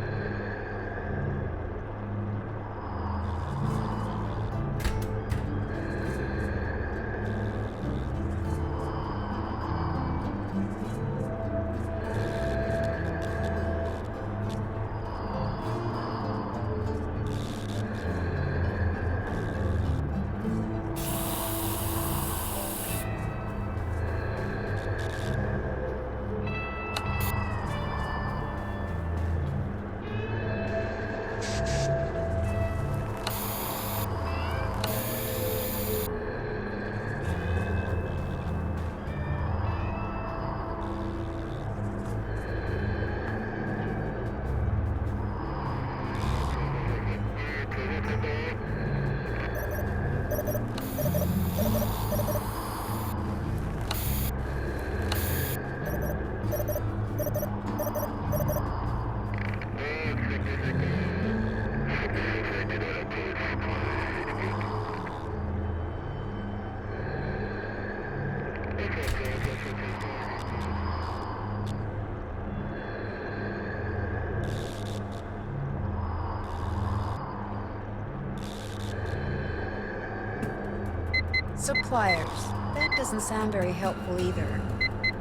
Suppliers. That doesn't sound very helpful either.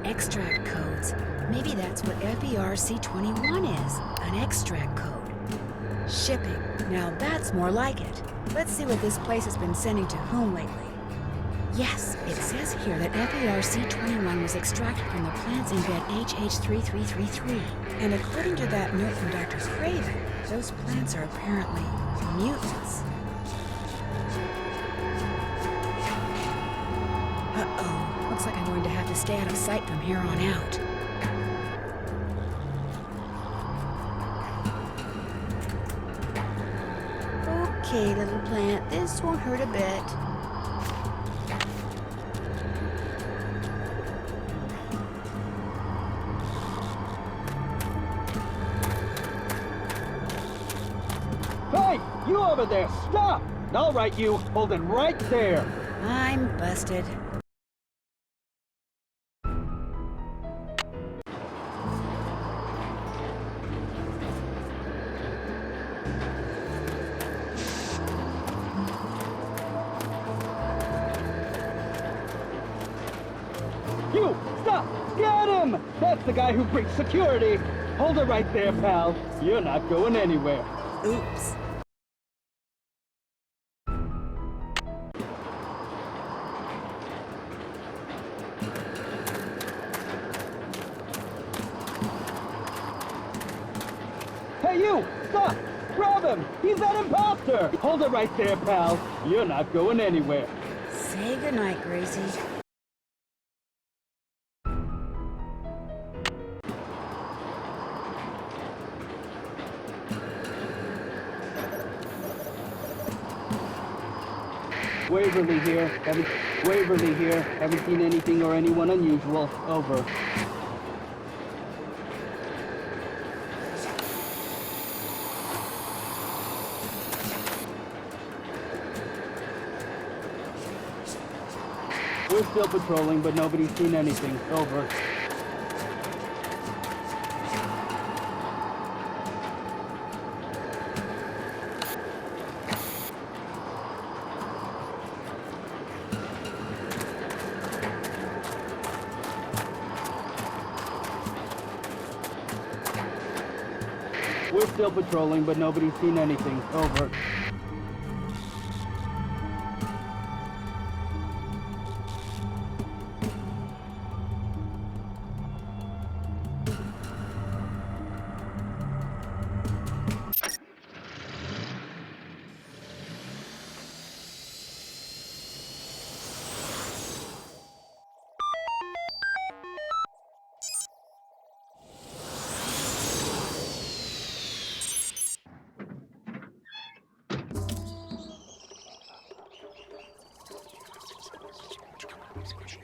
Extract codes. Maybe that's what FERC21 is. An extract code. Shipping. Now that's more like it. Let's see what this place has been sending to whom lately. Yes, it says here that FERC21 was extracted from the plants in bed HH3333. And according to that note from Dr. Craven, those plants are apparently mutants. Uh-oh. Looks like I'm going to have to stay out of sight from here on out. Okay, little plant. This won't hurt a bit. Hey, you over there, stop! All right, you, hold it right there. I'm busted. You, stop! Get him! That's the guy who breaks security. Hold it right there, pal. You're not going anywhere. Oops. Hey, you! Stop! Grab him! He's that imposter! Hold it right there, pal. You're not going anywhere. Say goodnight, Gracie. Waverly here. Waverly here. Haven't seen anything or anyone unusual. Over. We're still patrolling, but nobody's seen anything. Over. We're still patrolling, but nobody's seen anything. Over.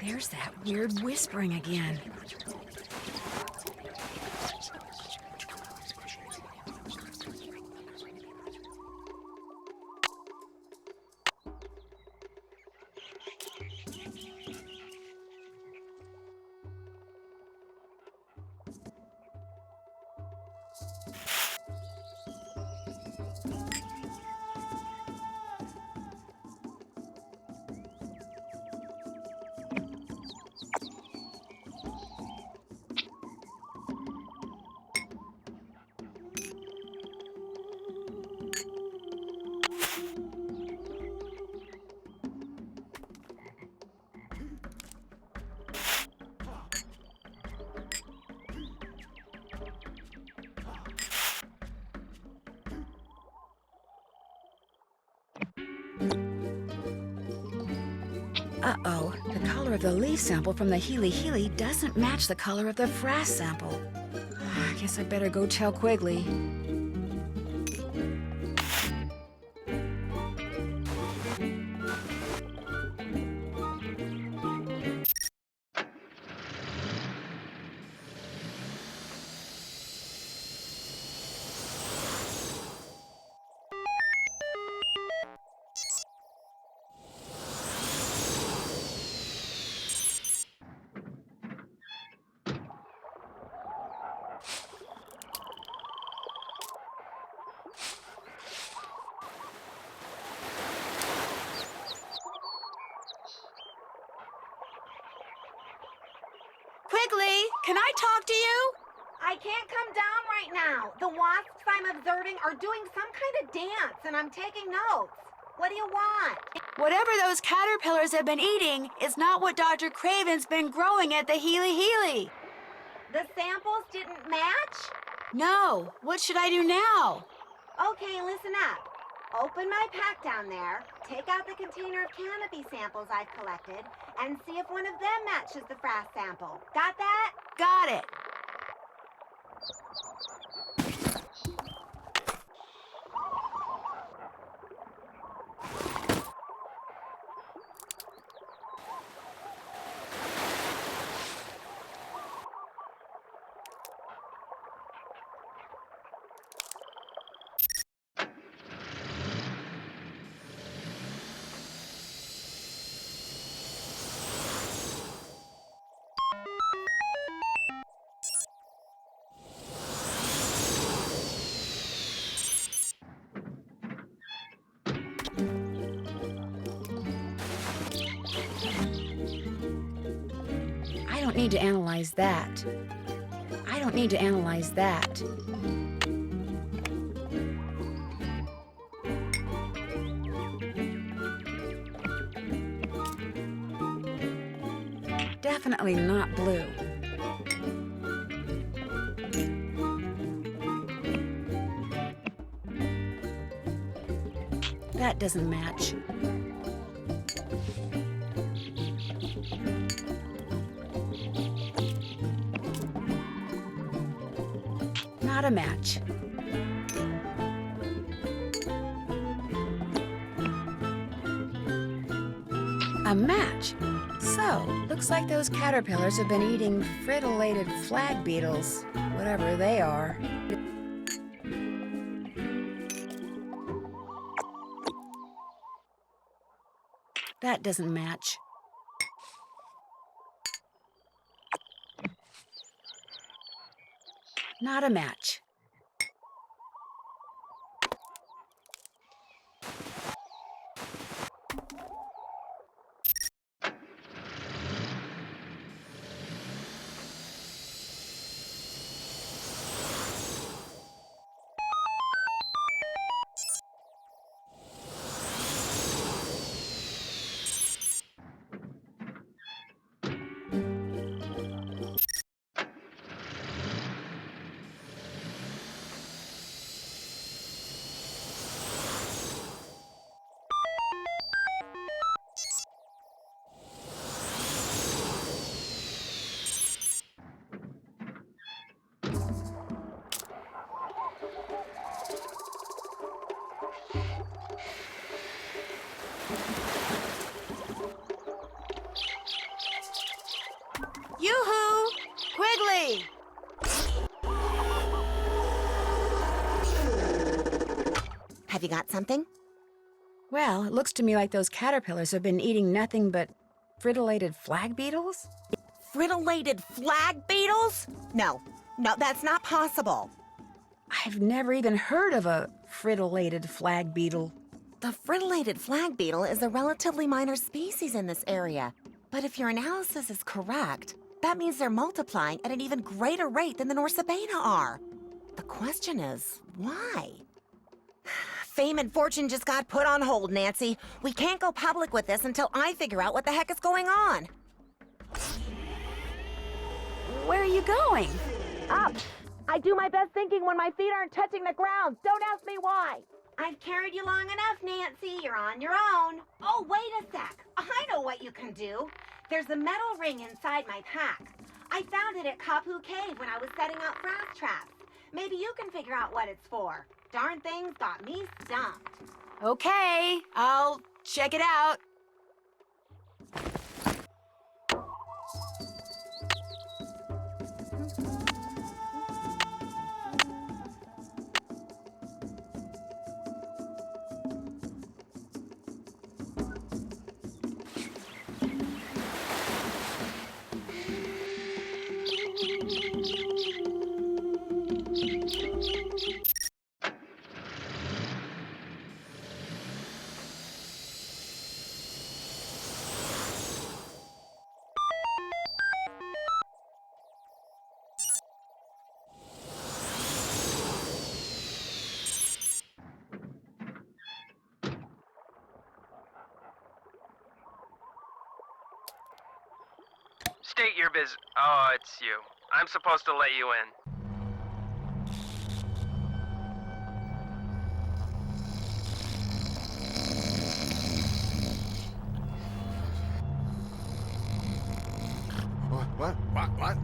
There's that weird whispering again. Uh-oh, the color of the leaf sample from the Healy doesn't match the color of the frass sample. I guess I better go tell Quigley. Quigley, can I talk to you? I can't come down right now. The wasps I'm observing are doing some kind of dance, and I'm taking notes. What do you want? Whatever those caterpillars have been eating is not what Dr. Craven's been growing at the Healy. The samples didn't match? No, what should I do now? Okay, listen up. Open my pack down there, take out the container of canopy samples I've collected, and see if one of them matches the frass sample. Got that? Got it. I don't need to analyze that. I don't need to analyze that. Definitely not blue. That doesn't match. Not a match. A match. So, looks like those caterpillars have been eating fritillated flag beetles, whatever they are. That doesn't match. Not a match. Hurry! Have you got something? Well, it looks to me like those caterpillars have been eating nothing but frittolated flag beetles. Frittolated flag beetles? No, that's not possible. I've never even heard of a frittolated flag beetle. The frittolated flag beetle is a relatively minor species in this area. But if your analysis is correct, that means they're multiplying at an even greater rate than the Norsabena are. The question is, why? Fame and fortune just got put on hold, Nancy. We can't go public with this until I figure out what the heck is going on. Where are you going? Up! I do my best thinking when my feet aren't touching the ground. Don't ask me why. I've carried you long enough, Nancy. You're on your own. Oh, wait a sec. I know what you can do. There's a metal ring inside my pack. I found it at Kapu Cave when I was setting out frass traps. Maybe you can figure out what it's for. Darn thing's got me stumped. Okay, I'll check it out. State your business. Oh, it's you. I'm supposed to let you in. What?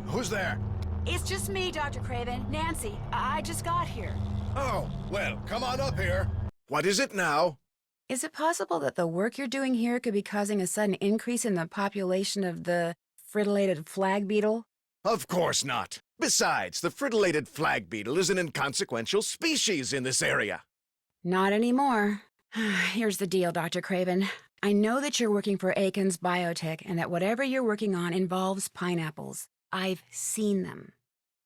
Who's there? It's just me, Dr. Craven. Nancy, I just got here. Oh, well, come on up here. What is it now? Is it possible that the work you're doing here could be causing a sudden increase in the population of the frittolated flag beetle? Of course not. Besides, the frittolated flag beetle is an inconsequential species in this area. Not anymore. Here's the deal, Dr. Craven. I know that you're working for Aiken's Biotech and that whatever you're working on involves pineapples. I've seen them.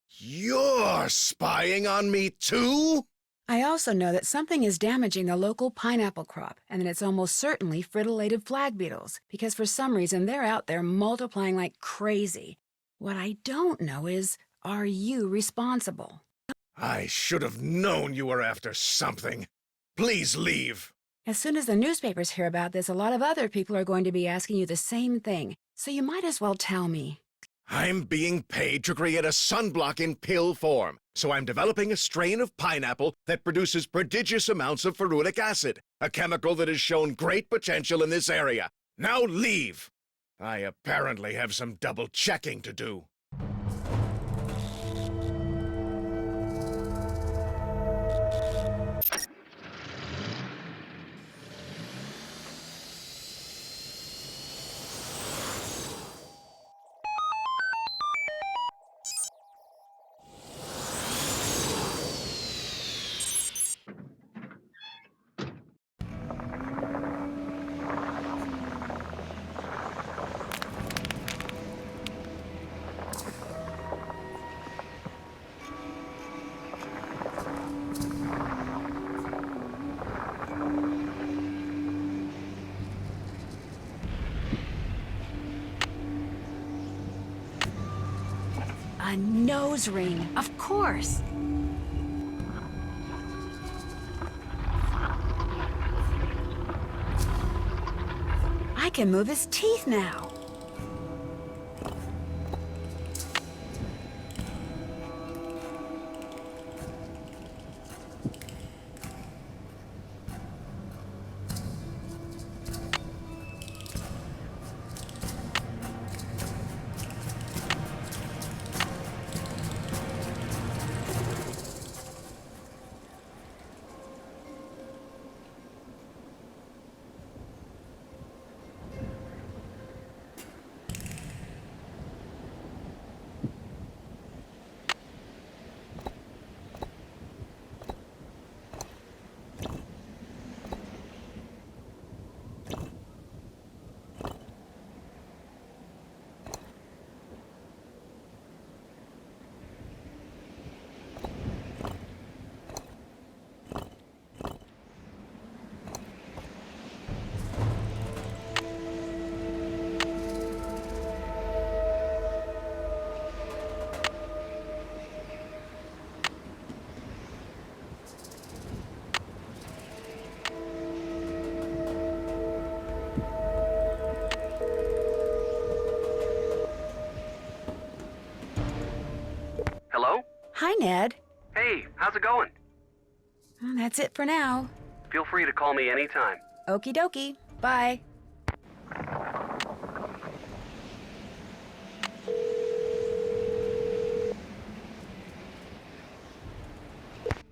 You're spying on me too? I also know that something is damaging the local pineapple crop and that it's almost certainly frittolated flag beetles because for some reason they're out there multiplying like crazy. What I don't know is, are you responsible? I should have known you were after something. Please leave. As soon as the newspapers hear about this, a lot of other people are going to be asking you the same thing, so you might as well tell me. I'm being paid to create a sunblock in pill form, so I'm developing a strain of pineapple that produces prodigious amounts of ferulic acid, a chemical that has shown great potential in this area. Now leave! I apparently have some double checking to do. A nose ring, of course. I can move his teeth now. Hello? Hi, Ned. Hey, how's it going? Well, that's it for now. Feel free to call me anytime. Okie dokie. Bye.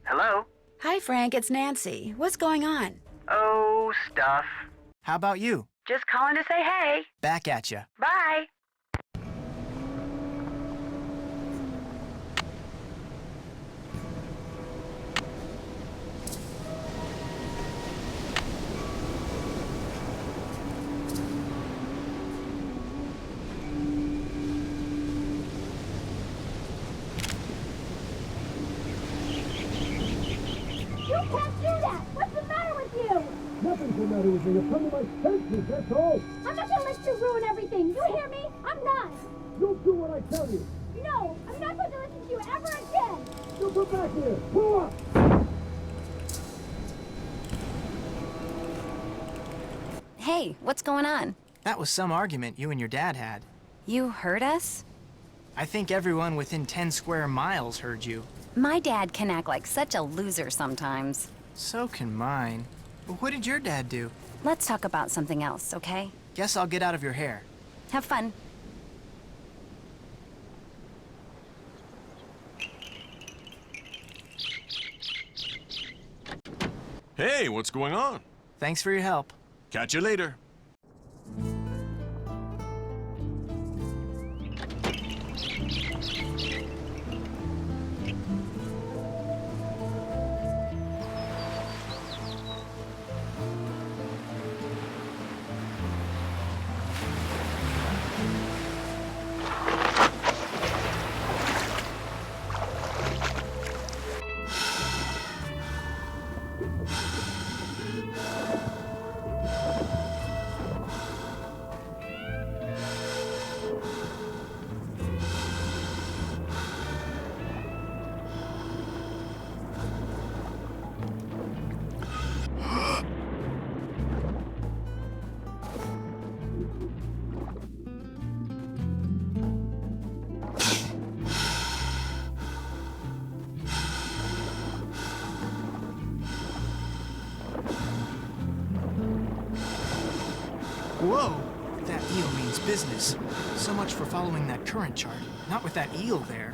Hello? Hi, Frank. It's Nancy. What's going on? Oh, stuff. How about you? Just calling to say hey. Back at ya. Bye. You can't do that! What's the matter with you? Nothing's the matter with me. You've come to my senses, that's all. I'm not gonna let you ruin everything. You hear me? I'm not. You'll do what I tell you. No, I'm not going to listen to you ever again. You come back here. Pull up. Hey, what's going on? That was some argument you and your dad had. You heard us? I think everyone within 10 square miles heard you. My dad can act like such a loser sometimes. So can mine. But what did your dad do? Let's talk about something else, okay? Guess I'll get out of your hair. Have fun. Hey, what's going on? Thanks for your help. Catch you later. Whoa! That eel means business. So much for following that current chart. Not with that eel there.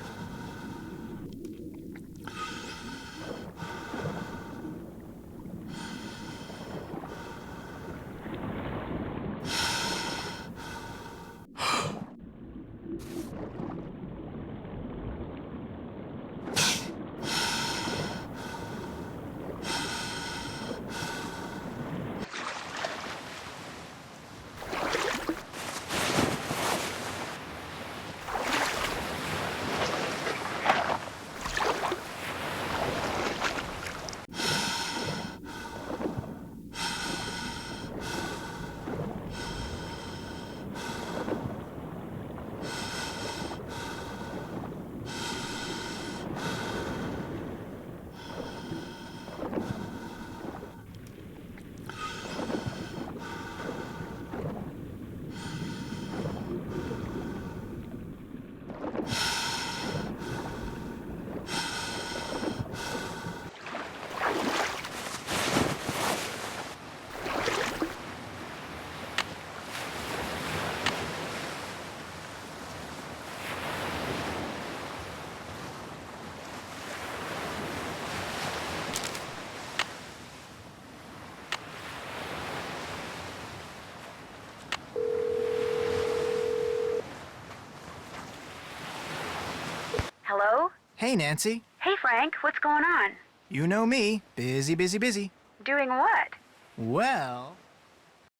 Hello? Hey, Nancy. Hey, Frank. What's going on? You know me. Busy, busy, busy. Doing what? Well...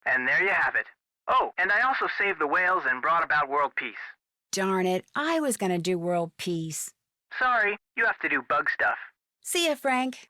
And there you have it. Oh, and I also saved the whales and brought about world peace. Darn it. I was gonna do world peace. Sorry, you have to do bug stuff. See ya, Frank.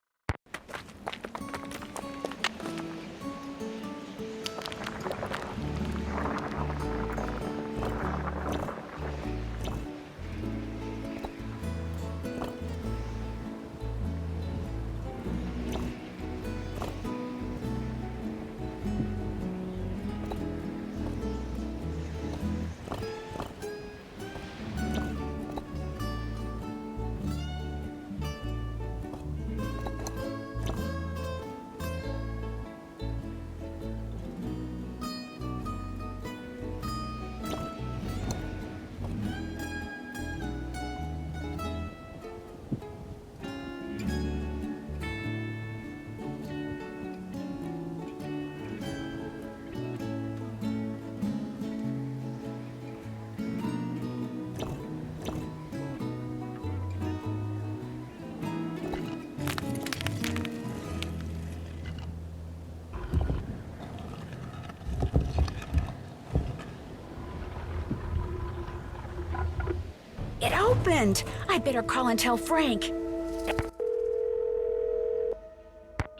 opened. I better call and tell Frank.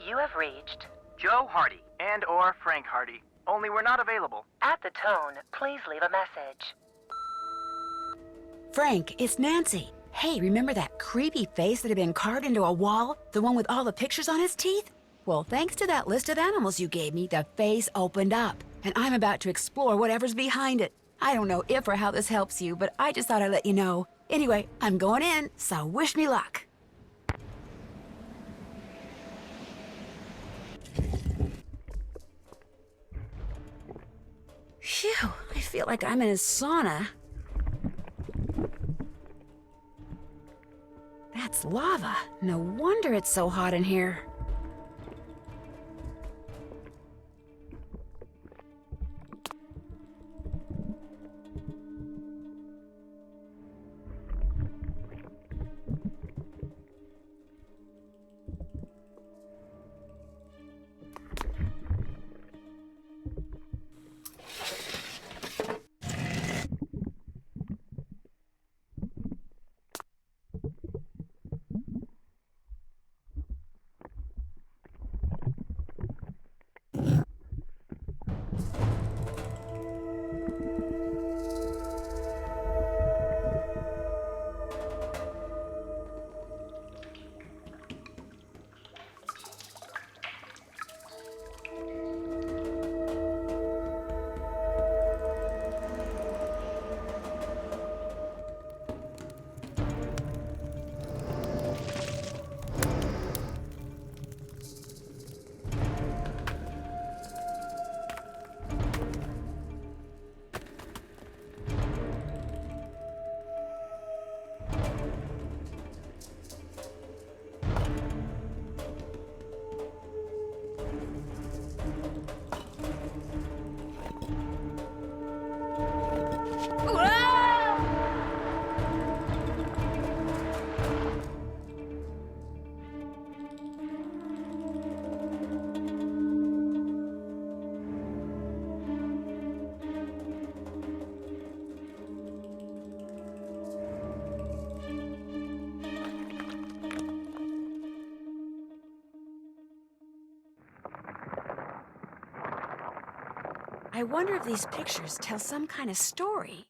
You have reached. Joe Hardy and/or Frank Hardy. Only we're not available. At the tone, please leave a message. Frank, it's Nancy. Hey, remember that creepy face that had been carved into a wall? The one with all the pictures on its teeth? Well, thanks to that list of animals you gave me, the face opened up, and I'm about to explore whatever's behind it. I don't know if or how this helps you, but I just thought I'd let you know. Anyway, I'm going in, so wish me luck. Phew, I feel like I'm in a sauna. That's lava. No wonder it's so hot in here. I wonder if these pictures tell some kind of story.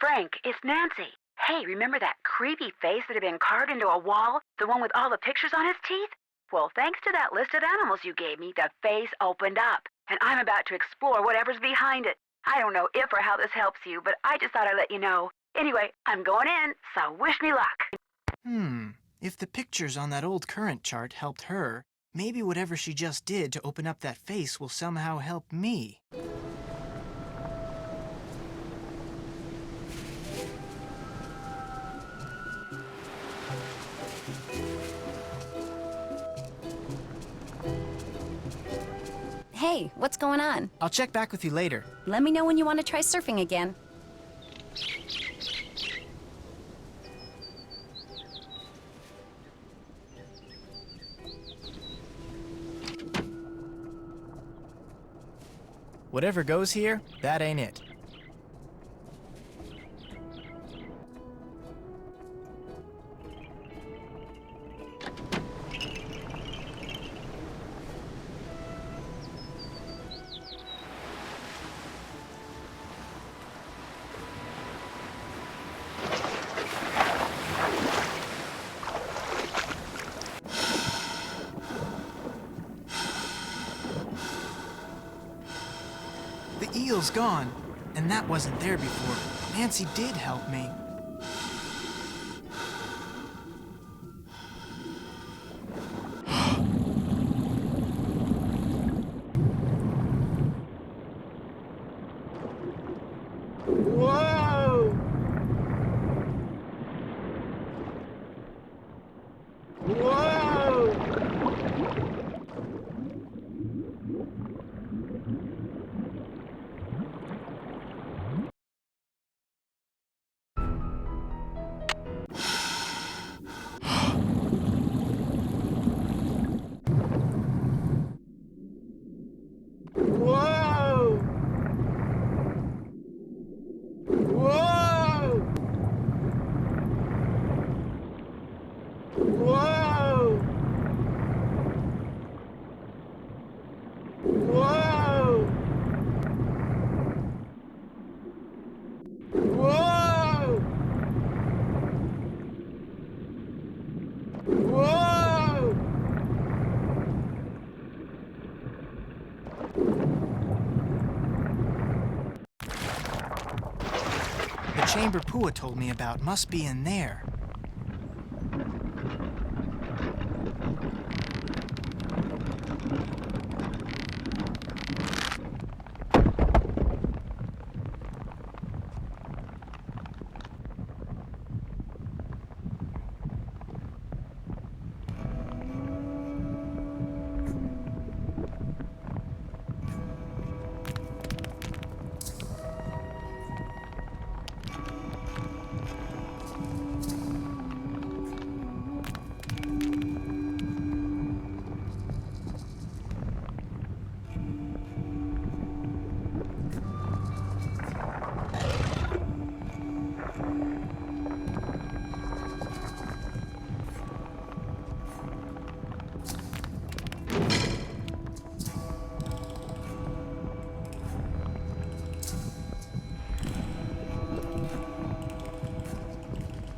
Frank, it's Nancy. Hey, remember that creepy face that had been carved into a wall? The one with all the pictures on his teeth? Well, thanks to that list of animals you gave me, the face opened up. And I'm about to explore whatever's behind it. I don't know if or how this helps you, but I just thought I'd let you know. Anyway, I'm going in, so wish me luck. If the pictures on that old current chart helped her, maybe whatever she just did to open up that face will somehow help me. Hey, what's going on? I'll check back with you later. Let me know when you want to try surfing again. Whatever goes here, that ain't it. The eel's gone, and that wasn't there before. Nancy did help me. Whoa! Whoa! Whoa! Whoa! Whoa! Whoa! Whoa! Whoa! The chamber Pua told me about must be in there.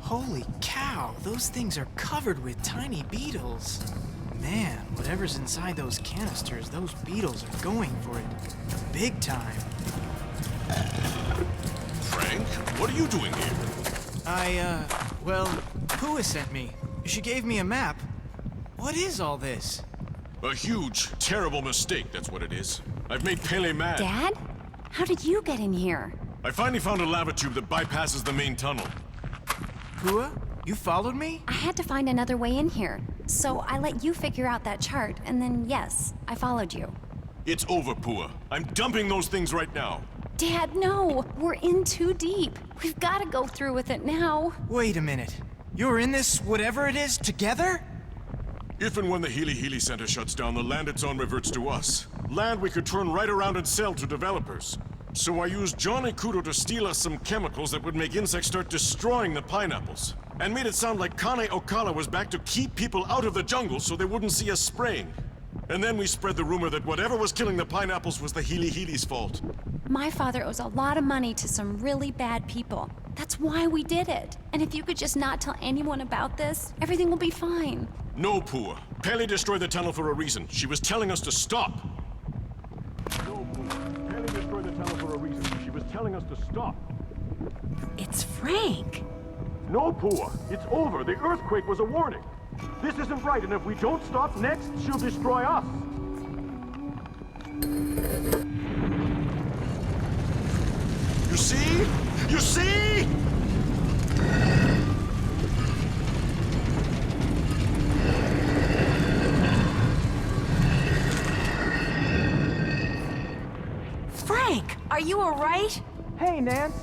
Holy cow, those things are covered with tiny beetles. Man, whatever's inside those canisters, those beetles are going for it. Big time. Frank, what are you doing here? Well, Pua sent me. She gave me a map. What is all this? A huge, terrible mistake, that's what it is. I've made Pele mad. Dad? How did you get in here? I finally found a lava tube that bypasses the main tunnel. Pua, you followed me? I had to find another way in here. So I let you figure out that chart, and then yes, I followed you. It's over, Pua. I'm dumping those things right now. Dad, no! We're in too deep. We've got to go through with it now. Wait a minute. You're in this whatever it is together? If and when the Healy Healy Center shuts down, the land it's on reverts to us. Land we could turn right around and sell to developers. So I used Johnny Kudo to steal us some chemicals that would make insects start destroying the pineapples. And made it sound like Kane Okala was back to keep people out of the jungle so they wouldn't see us spraying. And then we spread the rumor that whatever was killing the pineapples was the Healy Healy's fault. My father owes a lot of money to some really bad people. That's why we did it. And if you could just not tell anyone about this, everything will be fine. No, Pua. Pele destroyed the tunnel for a reason. She was telling us to stop. No, Pua. Pele destroyed the tunnel for a reason. She was telling us to stop. It's Frank. No, Pua. It's over. The earthquake was a warning. This isn't right, and if we don't stop next, she'll destroy us. You see? You see? Frank, are you all right? Hey, Nance.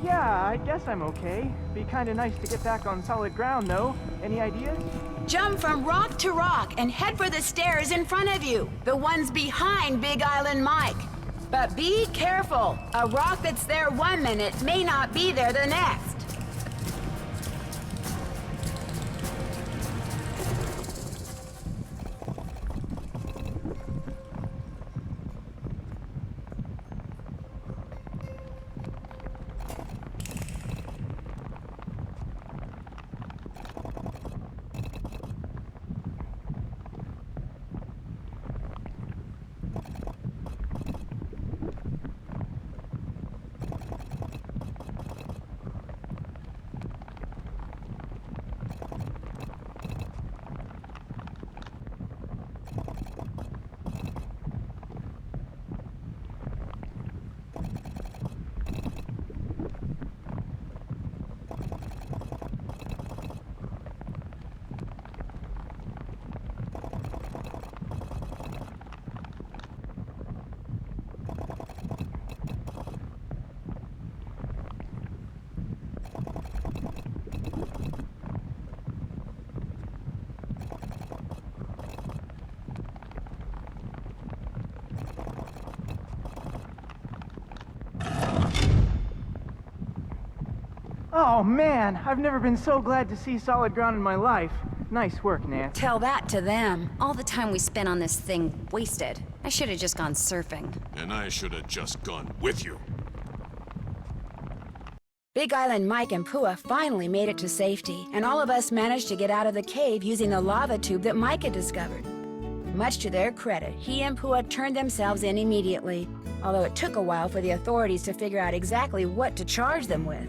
Yeah, I guess I'm okay. Be kinda nice to get back on solid ground, though. Any ideas? Jump from rock to rock and head for the stairs in front of you, the ones behind Big Island Mike. But be careful. A rock that's there 1 minute may not be there the next. Oh, man, I've never been so glad to see solid ground in my life. Nice work, Nance. Tell that to them. All the time we spent on this thing wasted. I should have just gone surfing. And I should have just gone with you. Big Island Mike and Pua finally made it to safety, and all of us managed to get out of the cave using the lava tube that Mike had discovered. Much to their credit, he and Pua turned themselves in immediately, although it took a while for the authorities to figure out exactly what to charge them with.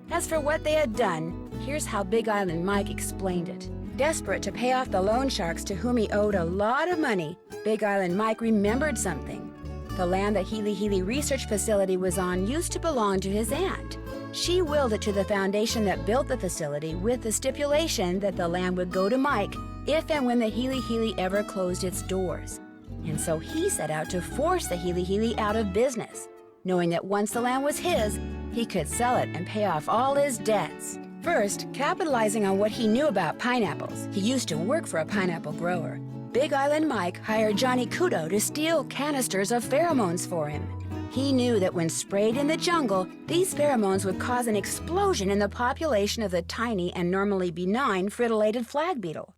As for what they had done, here's how Big Island Mike explained it. Desperate to pay off the loan sharks to whom he owed a lot of money, Big Island Mike remembered something. The land the Healy Healy Research Facility was on used to belong to his aunt. She willed it to the foundation that built the facility with the stipulation that the land would go to Mike if and when the Healy Healy ever closed its doors. And so he set out to force the Healy Healy out of business, knowing that once the land was his, he could sell it and pay off all his debts. First, capitalizing on what he knew about pineapples, he used to work for a pineapple grower. Big Island Mike hired Johnny Kudo to steal canisters of pheromones for him. He knew that when sprayed in the jungle, these pheromones would cause an explosion in the population of the tiny and normally benign fritillated flag beetle.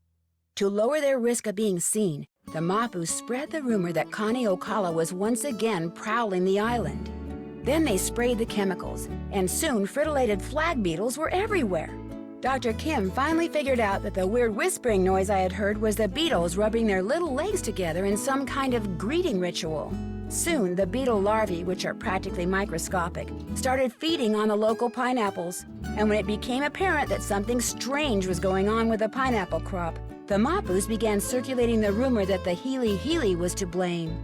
To lower their risk of being seen, the Mapu spread the rumor that Connie Ocala was once again prowling the island. Then they sprayed the chemicals, and soon fritillated flag beetles were everywhere. Dr. Kim finally figured out that the weird whispering noise I had heard was the beetles rubbing their little legs together in some kind of greeting ritual. Soon, the beetle larvae, which are practically microscopic, started feeding on the local pineapples. And when it became apparent that something strange was going on with the pineapple crop, the Mapus began circulating the rumor that the Healy Healy was to blame.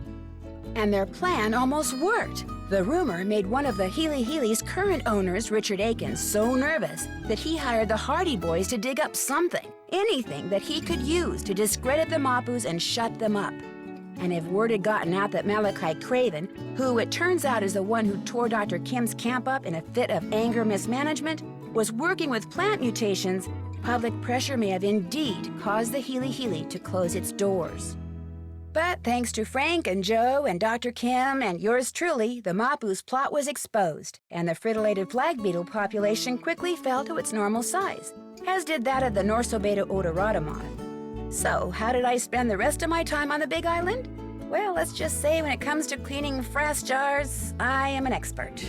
And their plan almost worked. The rumor made one of the Healy Healy's current owners, Richard Akins, so nervous that he hired the Hardy Boys to dig up something, anything that he could use to discredit the Mapus and shut them up. And if word had gotten out that Malachi Craven, who it turns out is the one who tore Dr. Kim's camp up in a fit of anger mismanagement, was working with plant mutations, public pressure may have indeed caused the Healy Healy to close its doors. But thanks to Frank and Joe and Dr. Kim and yours truly, the Mapu's plot was exposed, and the fritillated flag beetle population quickly fell to its normal size, as did that of the Norsobeta odorata moth. So, how did I spend the rest of my time on the Big Island? Well, let's just say when it comes to cleaning frass jars, I am an expert.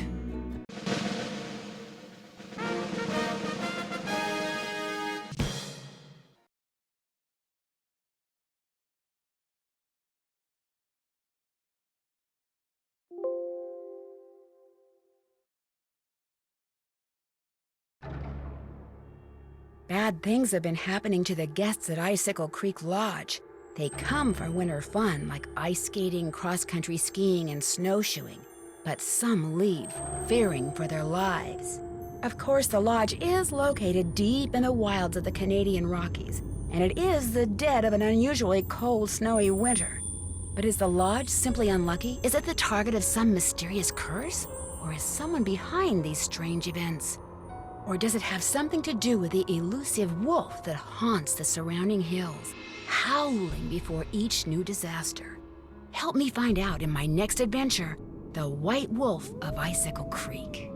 Bad things have been happening to the guests at Icicle Creek Lodge. They come for winter fun like ice skating, cross-country skiing, and snowshoeing. But some leave, fearing for their lives. Of course, the lodge is located deep in the wilds of the Canadian Rockies, and it is the dead of an unusually cold, snowy winter. But is the lodge simply unlucky? Is it the target of some mysterious curse? Or is someone behind these strange events? Or does it have something to do with the elusive wolf that haunts the surrounding hills, howling before each new disaster? Help me find out in my next adventure, The White Wolf of Icicle Creek.